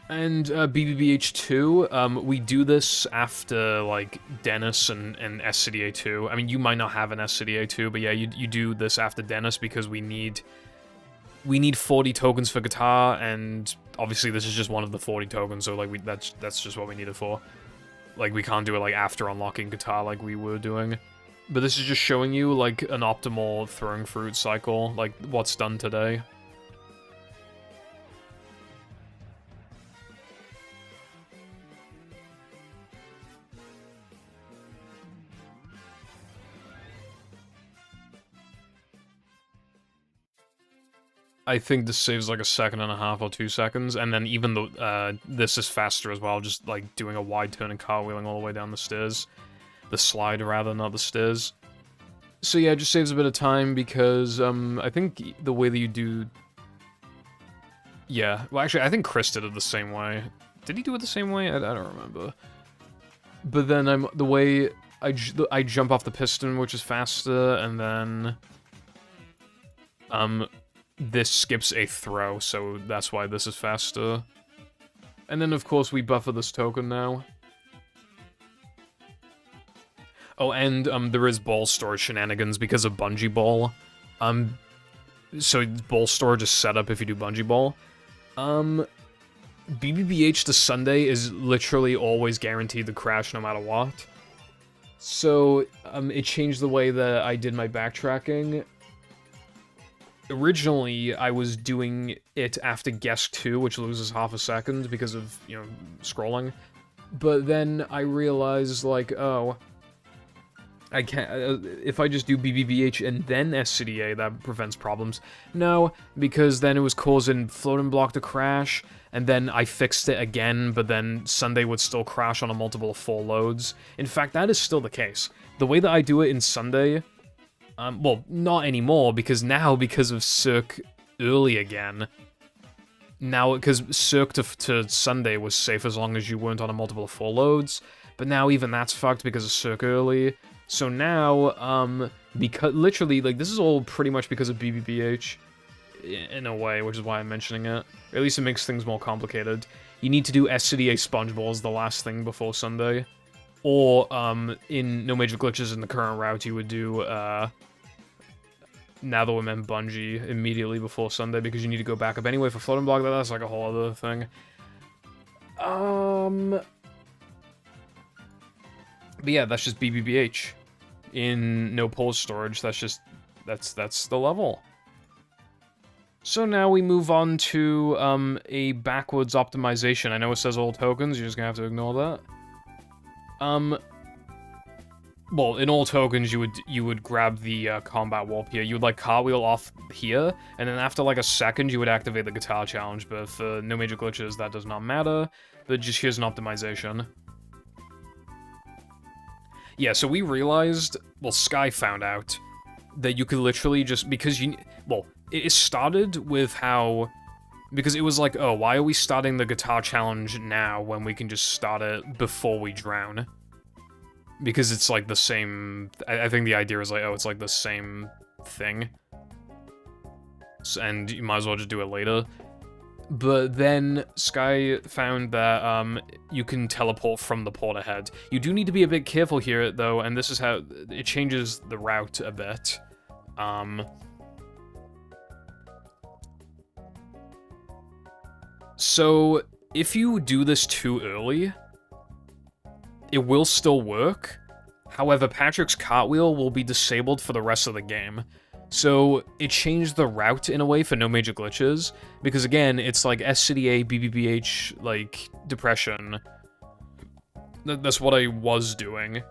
And BBBH 2, we do this after, like, Dennis and SCDA 2. I mean, you might not have an SCDA 2, but yeah, you do this after Dennis because we need 40 tokens for guitar, and obviously this is just one of the 40 tokens, so, like, that's just what we need it for. Like, we can't do it, like, after unlocking guitar like we were doing. But this is just showing you, like, an optimal throwing fruit cycle, like, what's done today. I think this saves like 1.5 seconds or 2 seconds, and then even though this is faster as well, just like doing a wide turn and cartwheeling all the way down the stairs. The slide, rather, not the stairs. So yeah, it just saves a bit of time because I think the way that you do... Yeah, well actually I think Chris did it the same way. Did he do it the same way? I don't remember. But then the way I jump off the piston, which is faster, and then... this skips a throw, so that's why this is faster. And then, of course, we buffer this token now. Oh, and there is ball storage shenanigans because of Bungee Ball. So ball storage is set up if you do Bungee Ball. BBBH to Sunday is literally always guaranteed to crash no matter what. So, it changed the way that I did my backtracking. Originally, I was doing it after Guess 2, which loses 0.5 seconds because of, you know, scrolling. But then I realized, like, oh, I can't, if I just do BBBH and then SCDA, that prevents problems. No, because then it was causing Floating Block to crash, and then I fixed it again, but then Sunday would still crash on a multiple of 4 loads. In fact, that is still the case. The way that I do it in Sunday... well, not anymore, because now, because of Cirque early again, now, because Cirque to Sunday was safe as long as you weren't on a multiple of 4 loads, but now even that's fucked because of Cirque early, so now, because, literally, like, this is all pretty much because of BBBH, in a way, which is why I'm mentioning it. Or at least it makes things more complicated. You need to do SCDA Sponge Ball as the last thing before Sunday. Or, in No Major Glitches in the current route, you would do, Now That We're Men Bungee immediately before Sunday, because you need to go back up anyway for Floating Block. That's like a whole other thing. But yeah, that's just BBBH. In no pause storage, that's the level. So now we move on to, a backwards optimization. I know it says all tokens, you're just gonna have to ignore that. Well, in all tokens, you would grab the combat warp here. You would like cartwheel off here, and then after like a second, you would activate the guitar challenge. But for No Major Glitches, that does not matter. But just here's an optimization. Yeah, so we realized, well, Sky found out that you could literally just, because well, it started with how Because it was like, oh, why are we starting the guitar challenge now when we can just start it before we drown? Because it's like the same... I think the idea is like, oh, it's like the same thing. And you might as well just do it later. But then Sky found that you can teleport from the port ahead. You do need to be a bit careful here, though, and this is how it changes the route a bit. So, if you do this too early, it will still work. However, Patrick's cartwheel will be disabled for the rest of the game. So, it changed the route in a way for no major glitches, because again, it's like SCDA, BBBH, like, depression. That's what I was doing.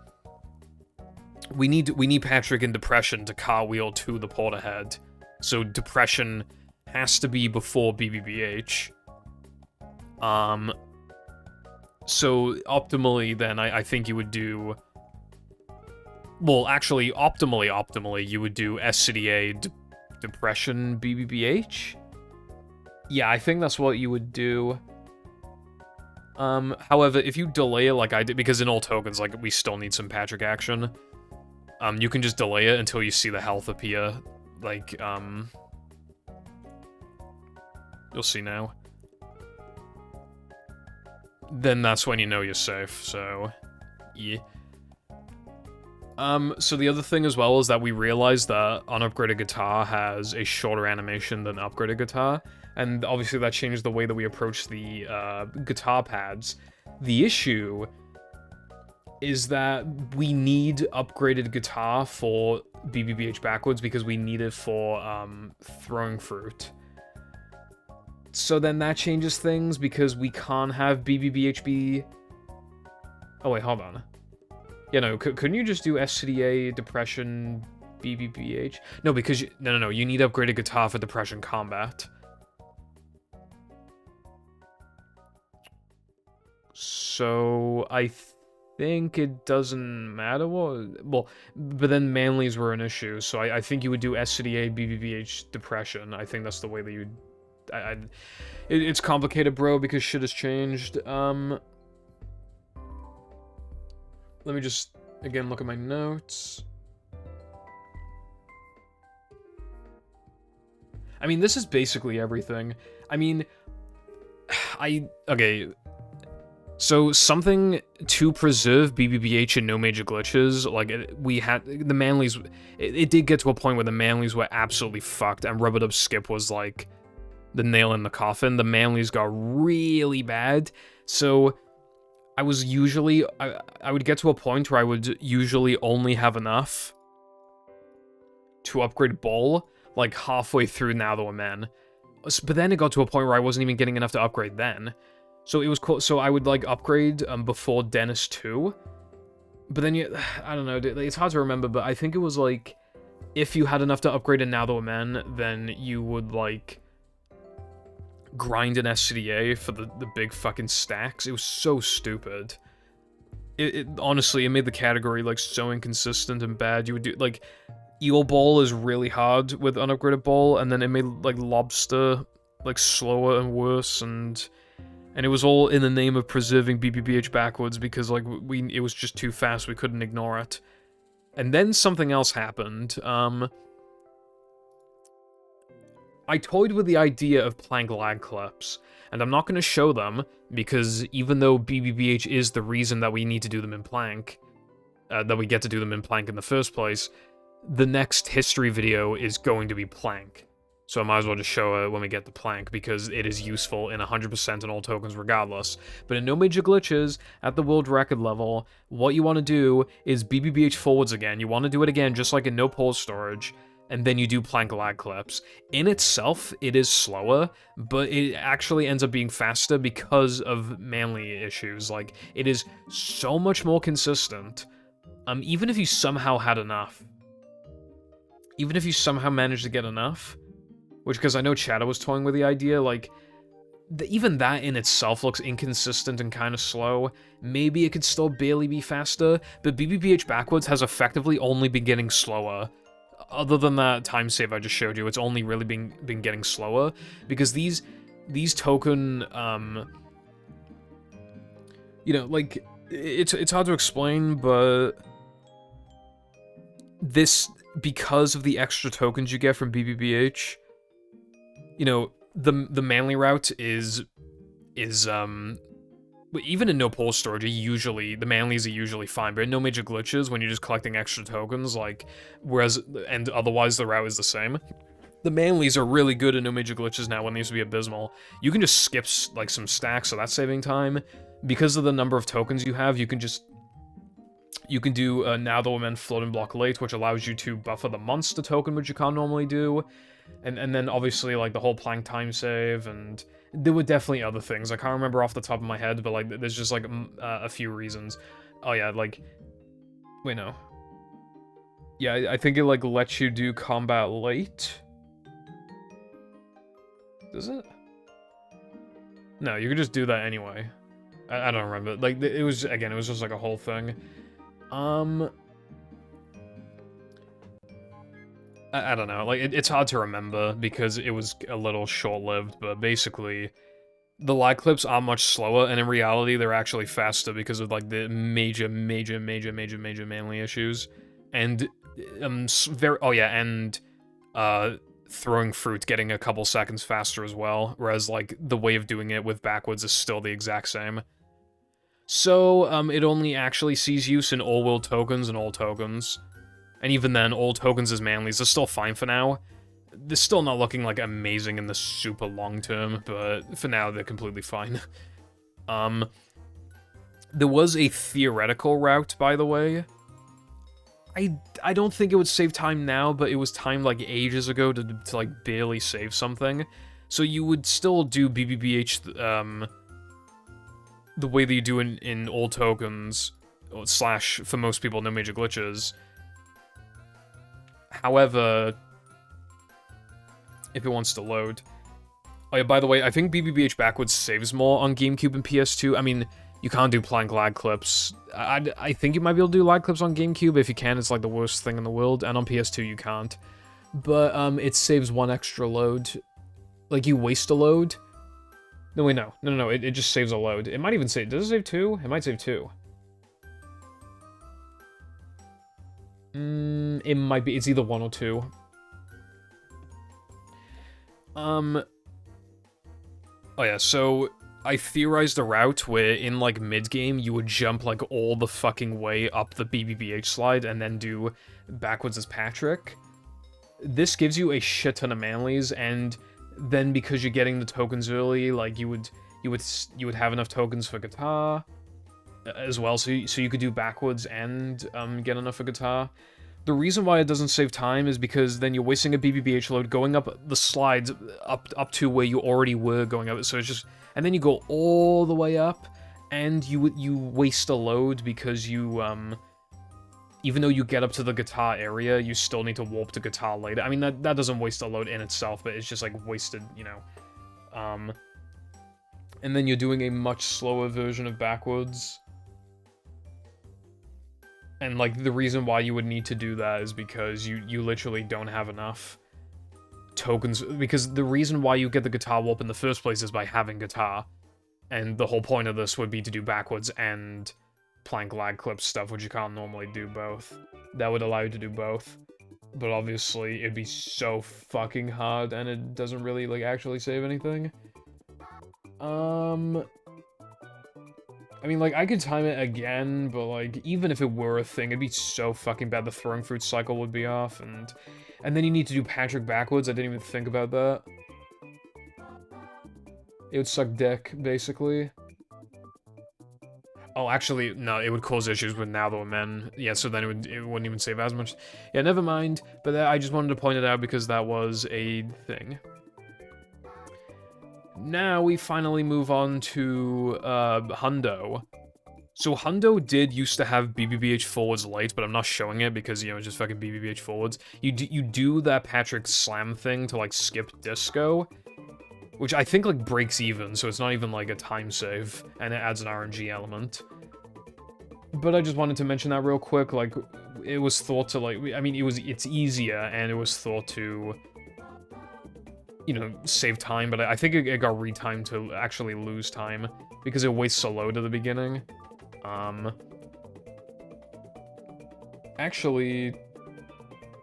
We need Patrick in depression to cartwheel to the port ahead. So, depression has to be before BBBH. So, optimally, then, I think you would do... Well, actually, optimally, you would do SCDA, depression, BBBH? Yeah, I think that's what you would do. However, if you delay it like I did, because in all tokens, like, we still need some Patrick action, you can just delay it until you see the health appear, like, you'll see now. Then that's when you know you're safe, so, yeah. So the other thing as well is that we realized that unupgraded guitar has a shorter animation than upgraded guitar, and obviously that changed the way that we approach the, guitar pads. The issue is that we need upgraded guitar for BBBH backwards because we need it for, throwing fruit. So then that changes things because we can't have BBBH be... Oh wait, hold on. Yeah, no, couldn't you just do SCDA, depression, BBBH? No, because no, you need upgraded guitar for depression combat. So I think it doesn't matter what... Well, but then manlies were an issue, so I think you would do SCDA, BBBH, depression. I think that's the way that you'd... It's complicated, bro, because shit has changed. Let me just, again, look at my notes. I mean, this is basically everything. I mean, okay. So, something to preserve BBBH and no major glitches, like, we had, the manlies, it did get to a point where the manlies were absolutely fucked, and Rub-a-Dub Skip was, like, the nail in the coffin. The manlies got really bad, so I was usually, I would get to a point where I would usually only have enough to upgrade Bull, like, halfway through Now That We're Men. But then it got to a point where I wasn't even getting enough to upgrade then. So it was cool, so I would, like, upgrade before Dennis 2. But then I don't know, it's hard to remember, but I think it was, like, if you had enough to upgrade in Now That We're Men, then you would, like, grind an SCDA for the big fucking stacks. It was so stupid. Honestly, it made the category, like, so inconsistent and bad. You would do, like, Eel Ball is really hard with unupgraded Ball, and then it made, like, Lobster, like, slower and worse, and it was all in the name of preserving BBBH backwards because, like, it was just too fast, we couldn't ignore it. And then something else happened. I toyed with the idea of plank lag clips, and I'm not going to show them, because even though BBBH is the reason that we need to do them in plank, that we get to do them in plank in the first place, the next history video is going to be plank. So I might as well just show it when we get the plank, because it is useful in 100% in all tokens regardless. But in no major glitches, at the world record level, what you want to do is BBBH forwards again. You want to do it again just like in no pause storage, and then you do plank lag clips. In itself, it is slower, but it actually ends up being faster because of manly issues. Like, it is so much more consistent. Even if you somehow had enough. Even if you somehow managed to get enough, which, because I know Chatter was toying with the idea, like, even that in itself looks inconsistent and kind of slow. Maybe it could still barely be faster, but BBBH backwards has effectively only been getting slower. Other than that timesave I just showed you, it's only really been getting slower, because these these token, you know, like, it's hard to explain, but this, because of the extra tokens you get from BBBH, you know, the manly route is even in no pole storage, usually, the manlies are usually fine, but no major glitches when you're just collecting extra tokens, like, whereas, and otherwise the route is the same. The manlies are really good in no major glitches now when they used to be abysmal. You can just skip, like, some stacks, so that's saving time. Because of the number of tokens you have, you can do Now the Women Floating Block Late, which allows you to buffer the monster token, which you can't normally do. And then, obviously, like, the whole plank time save, and there were definitely other things. I can't remember off the top of my head, but, like, there's just, like, a few reasons. Oh, yeah, like... Wait, no. Yeah, I think it, like, lets you do combat late. Does it? No, you could just do that anyway. I don't remember. Like, it was, again, it was just, like, a whole thing. I don't know. Like, it's hard to remember because it was a little short-lived, but basically, the lag clips are much slower, and in reality, they're actually faster because of, like, the major manly issues. And, throwing fruit getting a couple seconds faster as well, whereas, like, the way of doing it with backwards is still the exact same. So, it only actually sees use in all-world tokens and all tokens. And even then, all tokens as manlies are still fine for now. They're still not looking, like, amazing in the super long term, but for now, they're completely fine. There was a theoretical route, by the way. I don't think it would save time now, but it was timed, like, ages ago to like, barely save something. So you would still do BBBH, the way that you do in all tokens, slash, for most people, no major glitches. However, if it wants to load... Oh yeah, by the way, I think BBBH backwards saves more on GameCube and PS2. I mean, you can't do plank lag clips. I think you might be able to do lag clips on GameCube. If you can, it's like the worst thing in the world. And on PS2, you can't. But, it saves one extra load. Like, you waste a load. No, wait, no. It just saves a load. It might even save... Does it save 2? It might save 2. It might be. It's either 1 or 2. Oh yeah, so I theorized a route where in, like, mid-game, you would jump, like, all the fucking way up the BBBH slide and then do backwards as Patrick. This gives you a shit ton of manlies, and then because you're getting the tokens early, like, you would have enough tokens for guitar as well, so you could do backwards and get enough for guitar. The reason why it doesn't save time is because then you're wasting a BBBH load going up the slides up to where you already were going up, so it's just... And then you go all the way up, and you waste a load because you, even though you get up to the guitar area, you still need to warp to guitar later. I mean, that doesn't waste a load in itself, but it's just, like, wasted, you know. And then you're doing a much slower version of backwards. And, like, the reason why you would need to do that is because you literally don't have enough tokens, because the reason why you get the guitar warp in the first place is by having guitar, and the whole point of this would be to do backwards and plank lag clip stuff, which you can't normally do both. That would allow you to do both, but obviously it'd be so fucking hard, and it doesn't really, like, actually save anything. I mean, like, I could time it again, but, like, even if it were a thing, it'd be so fucking bad. The throwing fruit cycle would be off, and then you need to do Patrick backwards. I didn't even think about that. It would suck dick, basically. Oh, actually, no, it would cause issues with Now the Men. Yeah, so then it wouldn't even save as much. Yeah, never mind, but I just wanted to point it out because that was a thing. Now we finally move on to Hundo. So Hundo did used to have BBBH forwards late, but I'm not showing it because, you know, it's just fucking BBBH forwards. You do that Patrick slam thing to, like, skip disco, which I think, like, breaks even, so it's not even, like, a time save, and it adds an RNG element. But I just wanted to mention that real quick, like, it was thought to, like, I mean, it's easier, and it was thought to you know, save time, but I think it got retimed to actually lose time because it wastes so load at the beginning. Actually,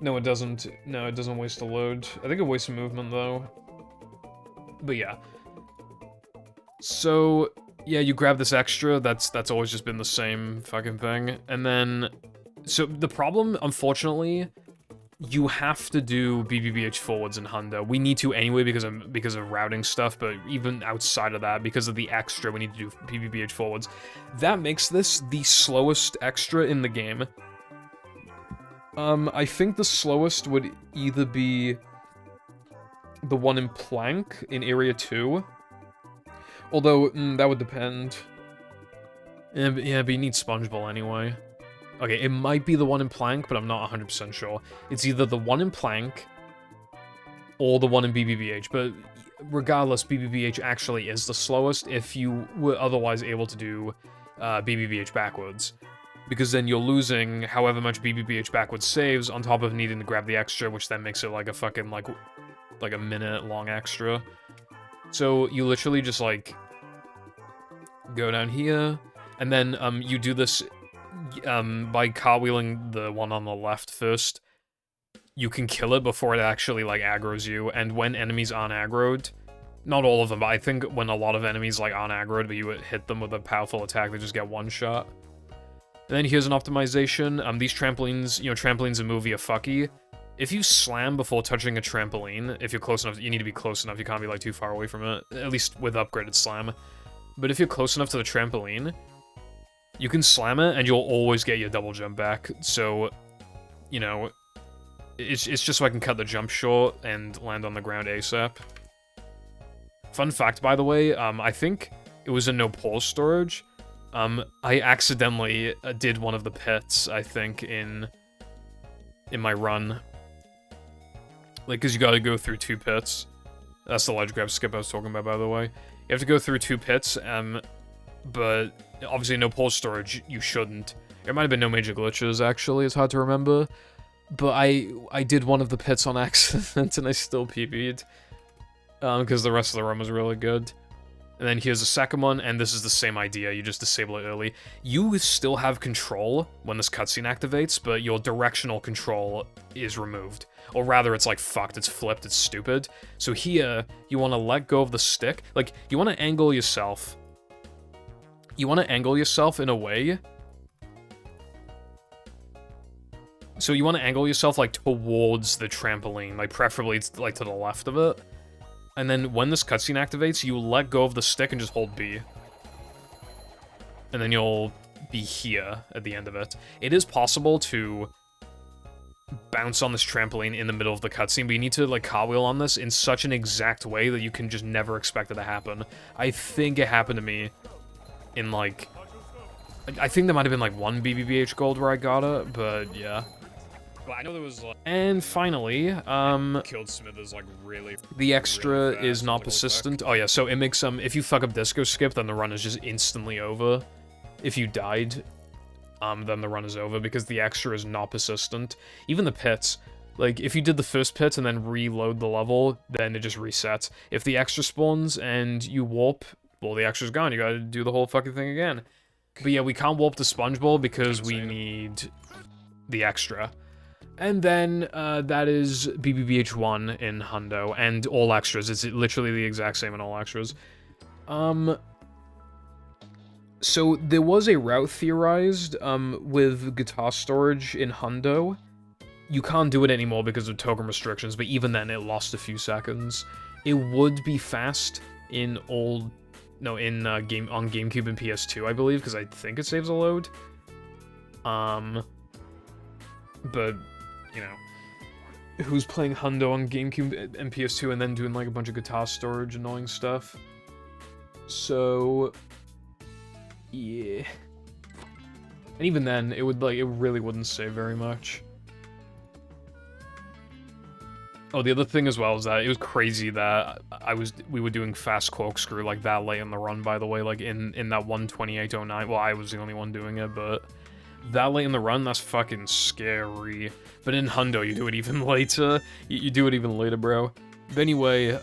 no, it doesn't. No, it doesn't waste a load. I think it wastes movement, though. But yeah. So, yeah, you grab this extra. That's always just been the same fucking thing. And then, so the problem, unfortunately, you have to do BBBH forwards in Hundo. We need to anyway because of routing stuff, but even outside of that, because of the extra, we need to do BBBH forwards. That makes this the slowest extra in the game. I think the slowest would either be the one in Plank in Area 2. Although, that would depend. Yeah, but you need Sponge Ball anyway. Okay, it might be the one in Plank, but I'm not 100% sure. It's either the one in Plank or the one in BBBH, but regardless, BBBH actually is the slowest if you were otherwise able to do BBBH backwards. Because then you're losing however much BBBH backwards saves on top of needing to grab the extra, which then makes it like a fucking, like a minute long extra. So you literally just, like, go down here, and then you do this by cartwheeling the one on the left first. You can kill it before it actually, like, aggroes you, and when enemies aren't aggroed, not all of them, but I think when a lot of enemies, like, aren't aggroed, but you hit them with a powerful attack, they just get one shot. And then here's an optimization. These trampolines, you know, trampolines in movie are fucky. If you slam before touching a trampoline, if you're close enough, you need to be close enough, you can't be, like, too far away from it, at least with upgraded slam. But if you're close enough to the trampoline, you can slam it, and you'll always get your double jump back, so, you know, it's just so I can cut the jump short and land on the ground ASAP. Fun fact, by the way, I think it was in no pause storage. I accidentally did one of the pits, I think, in my run. Like, because you gotta go through 2 pits. That's the ledge grab skip I was talking about, by the way. You have to go through 2 pits, but obviously no pause storage, you shouldn't. There might have been no major glitches, actually, it's hard to remember. But I did one of the pits on accident, and I still PB'd. Because the rest of the run was really good. And then here's the second one, and this is the same idea, you just disable it early. You still have control when this cutscene activates, but your directional control is removed. Or rather, it's like fucked, it's flipped, it's stupid. So here, you want to let go of the stick. Like, you want to angle yourself. You want to angle yourself in a way. So you want to angle yourself, like, towards the trampoline. Like, preferably, it's, like, to the left of it. And then when this cutscene activates, you let go of the stick and just hold B. And then you'll be here at the end of it. It is possible to bounce on this trampoline in the middle of the cutscene, but you need to, like, cartwheel on this in such an exact way that you can just never expect it to happen. I think it happened to me in, like... I think there might have been, like, 1 BBBH gold where I got it, but yeah.
Well, I know there was, like...
And finally,
Killed Smithers, like, really...
the extra
really fast,
is not
like,
persistent. Oh yeah, so it makes if you fuck up disco skip, then the run is just instantly over. If you died, then the run is over, because the extra is not persistent. Even the pits. Like, if you did the first pit and then reload the level, then it just resets. If the extra spawns and you warp, well, the extra's gone, you gotta do the whole fucking thing again. But yeah, we can't warp the sponge ball because we need the extra. And then, that is BBBH 1 in Hundo, and all extras. It's literally the exact same in all extras. So there was a route theorized, with guitar storage in Hundo. You can't do it anymore because of token restrictions, but even then it lost a few seconds. It would be fast in on GameCube and PS2, I believe, because I think it saves a load. But, you know, who's playing Hundo on GameCube and PS2 and then doing, like, a bunch of guitar storage, annoying stuff? So, yeah. And even then, it would, like, it really wouldn't save very much. Oh, the other thing as well is that it was crazy that we were doing fast corkscrew, like, that late in the run, by the way, like, in that 1:28:09. Well, I was the only one doing it, but that late in the run, that's fucking scary. But in Hundo, you do it even later. You do it even later, bro. But anyway,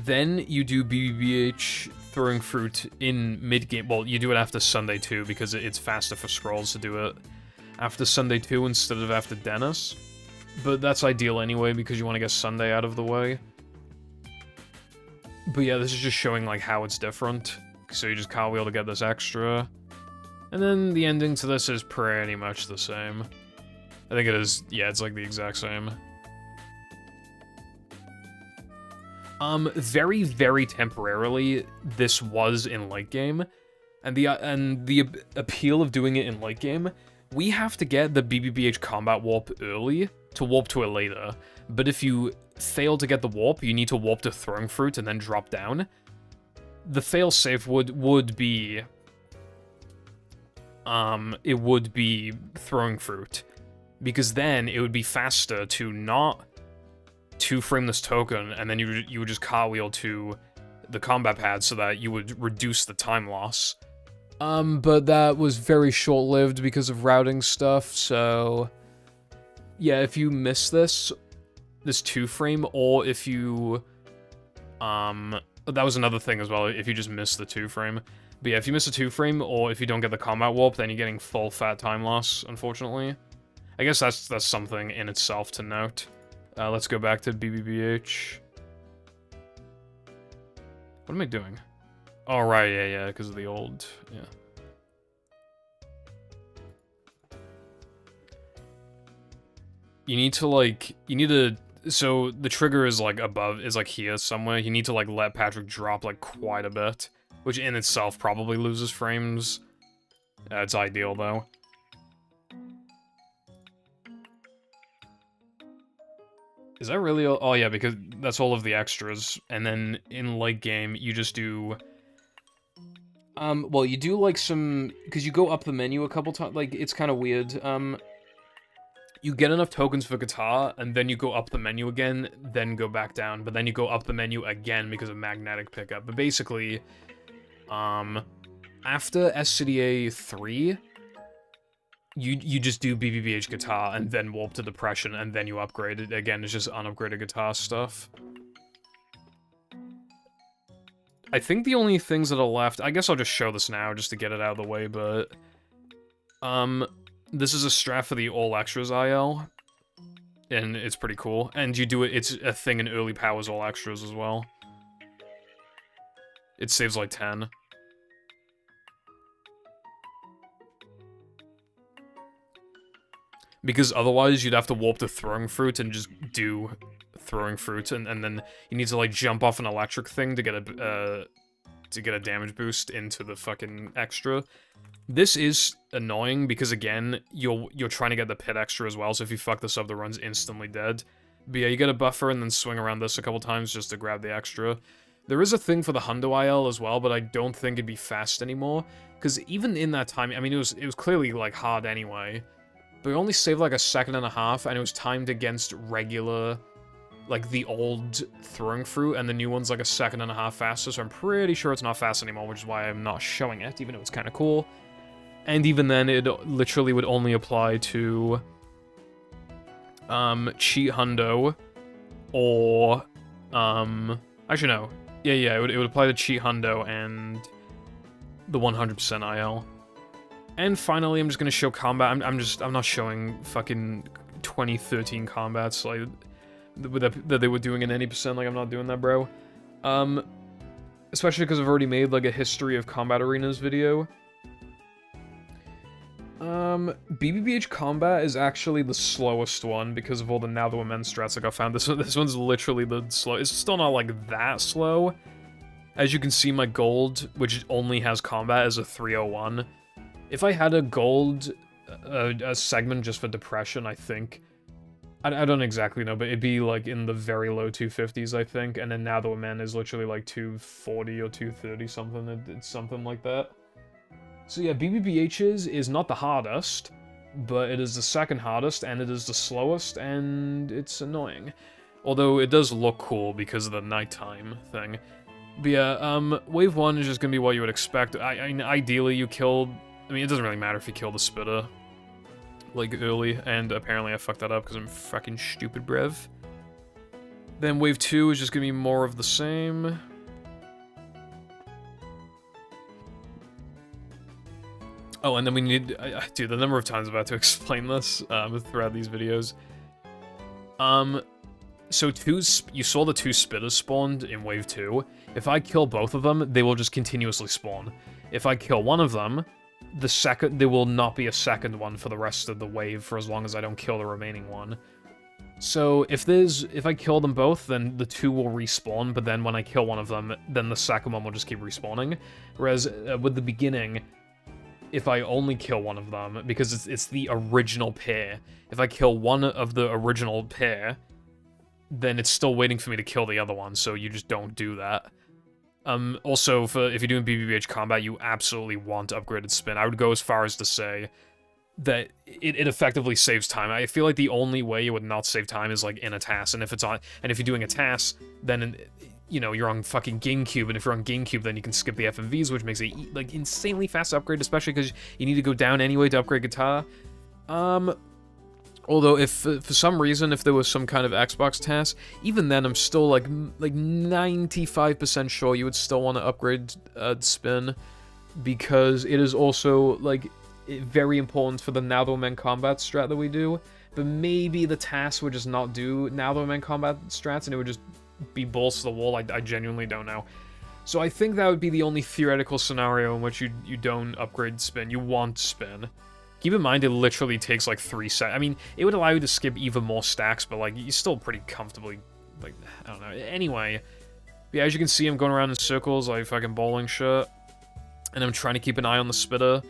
then you do BBBH throwing fruit in mid-game. Well, you do it after Sunday 2 because it's faster for scrolls to do it after Sunday 2 instead of after Dennis. But that's ideal anyway because you want to get Sunday out of the way. But yeah, this is just showing like how it's different. So you just cartwheel to get this extra. And then the ending to this is pretty much the same. I think it is, yeah, it's like the exact same. Very, very temporarily, this was in late game, and the appeal of doing it in late game, we have to get the BBBH combat warp early to warp to it later. But if you fail to get the warp, you need to warp to throwing fruit and then drop down. The failsafe would be it would be throwing fruit, because then it would be faster to not 2-frame this token, and then you would just cartwheel to the combat pad so that you would reduce the time loss. But that was very short-lived because of routing stuff, so yeah, if you miss this 2-frame, or if you, that was another thing as well, if you just miss the 2-frame. But yeah, if you miss a 2-frame, or if you don't get the combat warp, then you're getting full fat time loss, unfortunately. I guess that's something in itself to note. Let's go back to BBBH. What am I doing? Oh, right, yeah, because of the old, yeah. You need to, so the trigger is, like, above, is, like, here somewhere. You need to, like, let Patrick drop, like, quite a bit, which in itself probably loses frames. It's ideal, though. Is that really all? Oh, yeah, because that's all of the extras. And then in late game, you just do... well, you do, like, some... Because you go up the menu a couple times. Like, it's kind of weird. You get enough tokens for guitar, and then you go up the menu again, then go back down. But then you go up the menu again because of magnetic pickup. But basically, after SCDA 3... You just do BBBH guitar, and then warp to depression, and then you upgrade it. Again, it's just unupgraded guitar stuff. I think the only things that are left... I guess I'll just show this now, just to get it out of the way, but... This is a strat for the all extras IL. And it's pretty cool. And you do it... It's a thing in early powers all extras as well. It saves like 10. Because otherwise, you'd have to warp to throwing fruit and just do throwing fruit, and then you need to, like, jump off an electric thing to get a damage boost into the fucking extra. This is annoying because, again, you're trying to get the pit extra as well, so if you fuck this up, the run's instantly dead. But yeah, you get a buffer and then swing around this a couple times just to grab the extra. There is a thing for the Hundo IL as well, but I don't think it'd be fast anymore, because even in that time, I mean, it was clearly, like, hard anyway. But we only saved like a second and a half, and it was timed against regular, like the old throwing fruit, and the new one's like a second and a half faster, so I'm pretty sure it's not fast anymore, which is why I'm not showing it, even though it's kind of cool. And even then, it literally would only apply to, cheat hundo, or, actually no. Yeah, it would apply to cheat hundo and the 100% IL. And finally, I'm just gonna show combat. I'm not showing fucking 2013 combats like that they were doing in any percent. Like, I'm not doing that, bro. Especially because I've already made like a history of combat arenas video. BBBH combat is actually the slowest one because of all the now the women strats like I found. This one's literally the slow. It's still not like that slow. As you can see, my gold, which only has combat, is a 301. If I had a gold a segment just for depression, I think... I don't exactly know, but it'd be, like, in the very low 250s, I think, and then now the man is literally, like, 240 or 230 something, it's something like that. So yeah, BBBH's is not the hardest, but it is the second hardest, and it is the slowest, and it's annoying. Although it does look cool because of the nighttime thing. But yeah, wave 1 is just gonna be what you would expect. I mean, ideally you kill... I mean, it doesn't really matter if you kill the spitter, like, early, and apparently I fucked that up because I'm fucking stupid, brev. Then wave 2 is just gonna be more of the same. Oh, and then we need... dude, the number of times I'm about to explain this throughout these videos. So you saw the 2 spitters spawned in wave 2. If I kill both of them, they will just continuously spawn. If I kill one of them, there will not be a second one for the rest of the wave for as long as I don't kill the remaining one. So if I kill them both, then the 2 will respawn, but then when I kill one of them, then the second one will just keep respawning. Whereas with the beginning, if I only kill one of them, because it's the original pair, if I kill one of the original pair, then it's still waiting for me to kill the other one, so you just don't do that. Also, if you're doing BBBH combat, you absolutely want upgraded spin. I would go as far as to say that it effectively saves time. I feel like the only way it would not save time is like in a task, and if you're doing a task, then you know, you're on fucking GameCube, and if you're on GameCube, then you can skip the FMVs, which makes it like insanely fast upgrade, especially because you need to go down anyway to upgrade guitar. Although, if for some reason, if there was some kind of Xbox task, even then, I'm still like 95% sure you would still want to upgrade spin, because it is also like very important for the Now That We're Men combat strat that we do. But maybe the task would just not do Now That We're Men combat strats, and it would just be balls to the wall. I genuinely don't know. So I think that would be the only theoretical scenario in which you don't upgrade spin. You want spin. Keep in mind, it literally takes like 3 seconds. I mean, it would allow you to skip even more stacks, but like, you're still pretty comfortably, like, I don't know. Anyway, yeah, as you can see, I'm going around in circles like fucking bowling shit, and I'm trying to keep an eye on the spitter.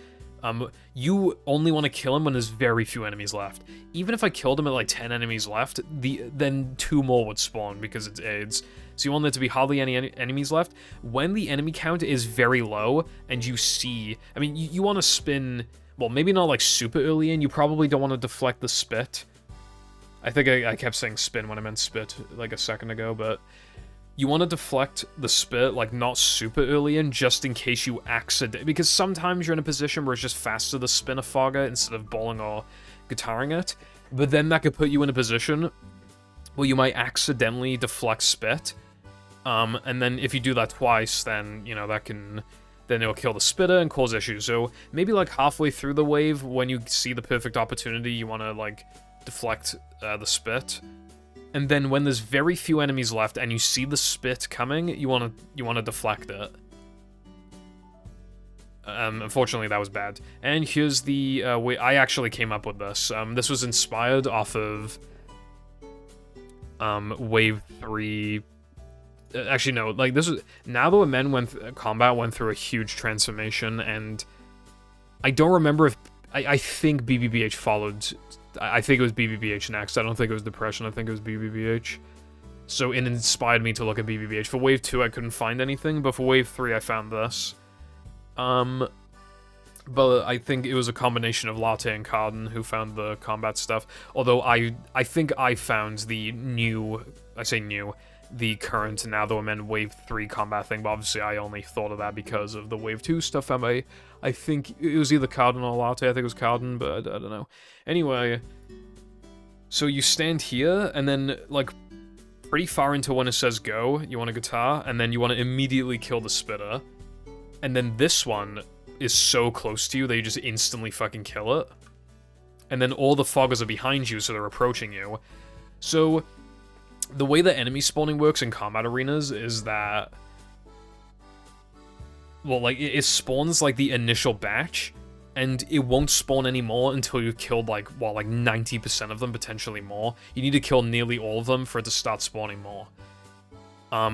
You only want to kill him when there's very few enemies left. Even if I killed him at like 10 enemies left, then 2 more would spawn because it's AIDS. So you want there to be hardly any enemies left. When the enemy count is very low, and you see, I mean, you want to spin. Well, maybe not like super early in. You probably don't want to deflect the spit. I think I kept saying spin when I meant spit like a second ago, but you want to deflect the spit like not super early in, just in case you accident. Because sometimes you're in a position where it's just faster to spin a fogger instead of bowling or guitaring it. But then that could put you in a position where you might accidentally deflect spit. And then if you do that twice, then, you know, then it'll kill the spitter and cause issues. So maybe like halfway through the wave, when you see the perfect opportunity, you want to like deflect the spit. And then when there's very few enemies left and you see the spit coming, you want to deflect it. Unfortunately, that was bad. And here's the way I actually came up with this. This was inspired off of wave 3. Actually, no, like, this was... Now That We're Men combat went through a huge transformation, and I don't remember if... I think BBBH followed... I think it was BBBH next. I don't think it was Depression. I think it was BBBH. So it inspired me to look at BBBH. For Wave 2, I couldn't find anything, but for Wave 3, I found this. But I think it was a combination of Latte and Carden who found the combat stuff. Although I think I found the new... I say new... the current Now That We're Men Wave 3 combat thing, but obviously I only thought of that because of the Wave 2 stuff. I think it was either Carden or Latte. I think it was Carden, but I don't know. Anyway, so you stand here, and then, like, pretty far into when it says go, you want a guitar, and then you want to immediately kill the spitter. And then this one is so close to you that you just instantly fucking kill it. And then all the foggers are behind you, so they're approaching you. So the way that enemy spawning works in combat arenas is that, well, like, it spawns, like, the initial batch, and it won't spawn anymore until you've killed, like, well, like, 90% of them, potentially more. You need to kill nearly all of them for it to start spawning more.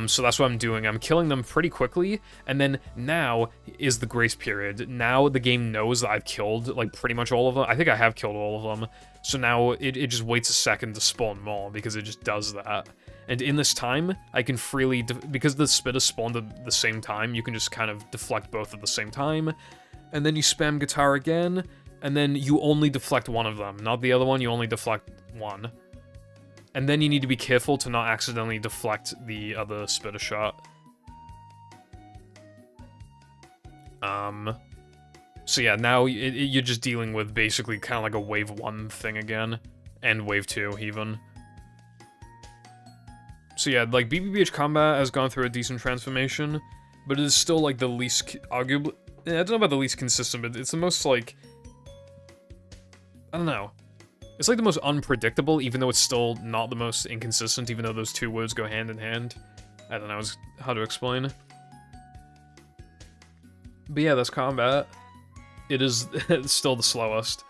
So that's what I'm doing. I'm killing them pretty quickly, and then now is the grace period. Now the game knows that I've killed, like, pretty much all of them. I think I have killed all of them. So now it just waits a second to spawn more, because it just does that. And in this time, I can freely, because the spitters spawned at the same time, you can just kind of deflect both at the same time. And then you spam guitar again, and then you only deflect one of them. Not the other one, you only deflect one. And then you need to be careful to not accidentally deflect the other spitter shot. So yeah, now you're just dealing with basically kind of like a wave 1 thing again. And wave 2, even. So yeah, like, BBBH combat has gone through a decent transformation, but it is still, like, the least, arguably, I don't know about the least consistent, but it's the most, like, I don't know. It's, like, the most unpredictable, even though it's still not the most inconsistent, even though those two words go hand in hand. I don't know how to explain. But yeah, that's combat. It is still the slowest.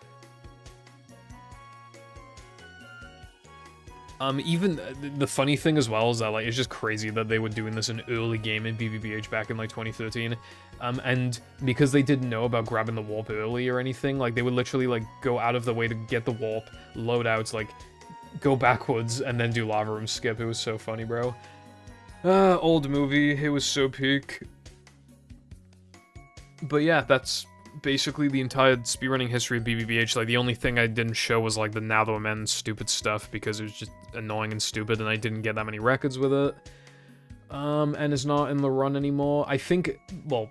Even the funny thing as well is that, like, it's just crazy that they were doing this in early game in BBBH back in, like, 2013. And because they didn't know about grabbing the warp early or anything, like, they would literally, like, go out of the way to get the warp, load out, like, go backwards, and then do lava room skip. It was so funny, bro. Old movie. It was so peak. But yeah, that's basically the entire speedrunning history of BBBH. Like, the only thing I didn't show was, like, the Now That We're Men stupid stuff, because it was just annoying and stupid, and I didn't get that many records with it. And it's not in the run anymore. I think, well,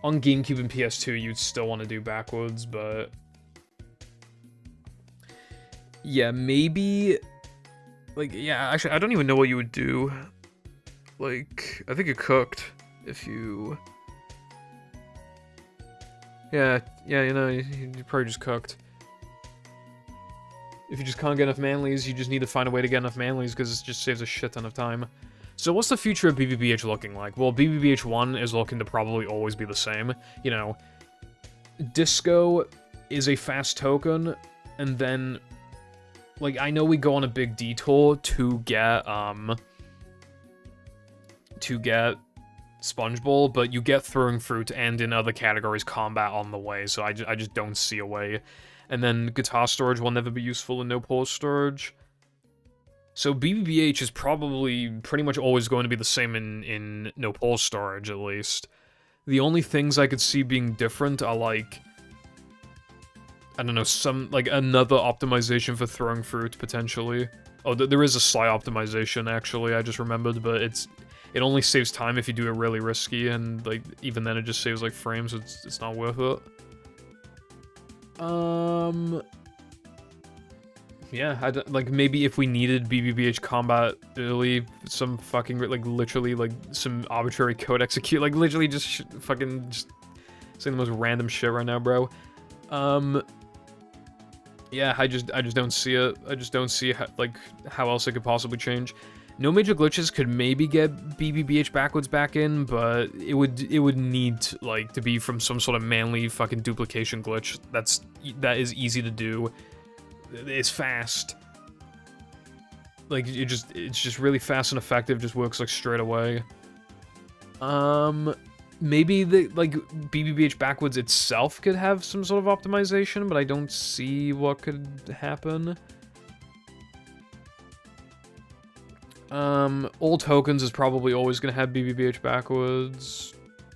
on GameCube and PS2, you'd still want to do backwards, but... yeah, maybe... like, yeah, actually, I don't even know what you would do. Like, I think it cooked if you... Yeah, you know, you probably just cooked. If you just can't get enough manlies, you just need to find a way to get enough manlies, because it just saves a shit ton of time. So what's the future of BBBH looking like? Well, BBBH 1 is looking to probably always be the same. You know, Disco is a fast token, and then... like, I know we go on a big detour to get Sponge Bowl, but you get Throwing Fruit and in other categories combat on the way, so I just don't see a way. And then Guitar Storage will never be useful in No Pause Storage. So BBBH is probably pretty much always going to be the same in No Pause Storage, at least. The only things I could see being different are, like... I don't know, some, like, another optimization for Throwing Fruit, potentially. Oh, there is a Sly optimization, actually, I just remembered, but it only saves time if you do it really risky, and, like, even then it just saves, like, frames, so it's not worth it. Yeah, like, maybe if we needed BBBH combat early, some fucking, like, literally, like, some arbitrary code execute, like, literally just fucking just saying the most random shit right now, bro. Yeah, I just don't see it. I just don't see how else it could possibly change. No major glitches could maybe get BBBH backwards back in, but it would need, like, to be from some sort of manly fucking duplication glitch. That is easy to do. It's fast. Like, it's just really fast and effective, just works, like, straight away. Maybe like, BBBH backwards itself could have some sort of optimization, but I don't see what could happen. All tokens is probably always gonna have BBBH backwards.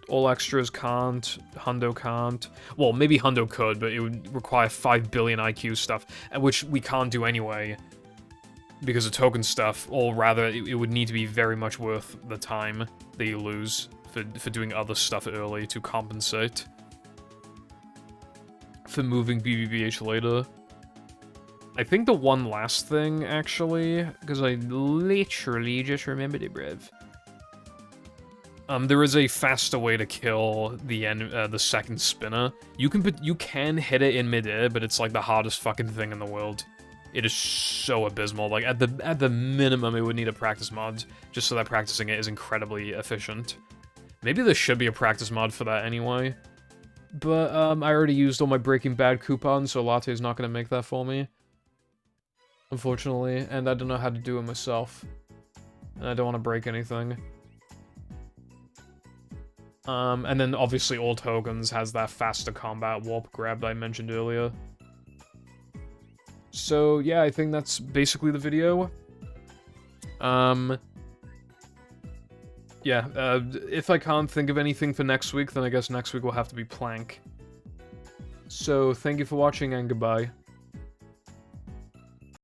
All extras can't. Hundo can't. Well, maybe Hundo could, but it would require 5 billion IQ stuff, which we can't do anyway. Because of token stuff, or rather, it would need to be very much worth the time that you lose for doing other stuff early to compensate for moving BBBH later. I think the one last thing, actually, because I literally just remembered it, bruv. There is a faster way to kill the second spinner. You can hit it in midair, but it's like the hardest fucking thing in the world. It is so abysmal. Like, at the minimum, it would need a practice mod, just so that practicing it is incredibly efficient. Maybe there should be a practice mod for that anyway. But, I already used all my Breaking Bad coupons, so Latte's not gonna make that for me. Unfortunately, and I don't know how to do it myself. And I don't want to break anything. And then, obviously, All Tokens has that faster combat warp grab that I mentioned earlier. So, yeah, I think that's basically the video. Yeah, if I can't think of anything for next week, then I guess next week will have to be Plank. So, thank you for watching, and goodbye.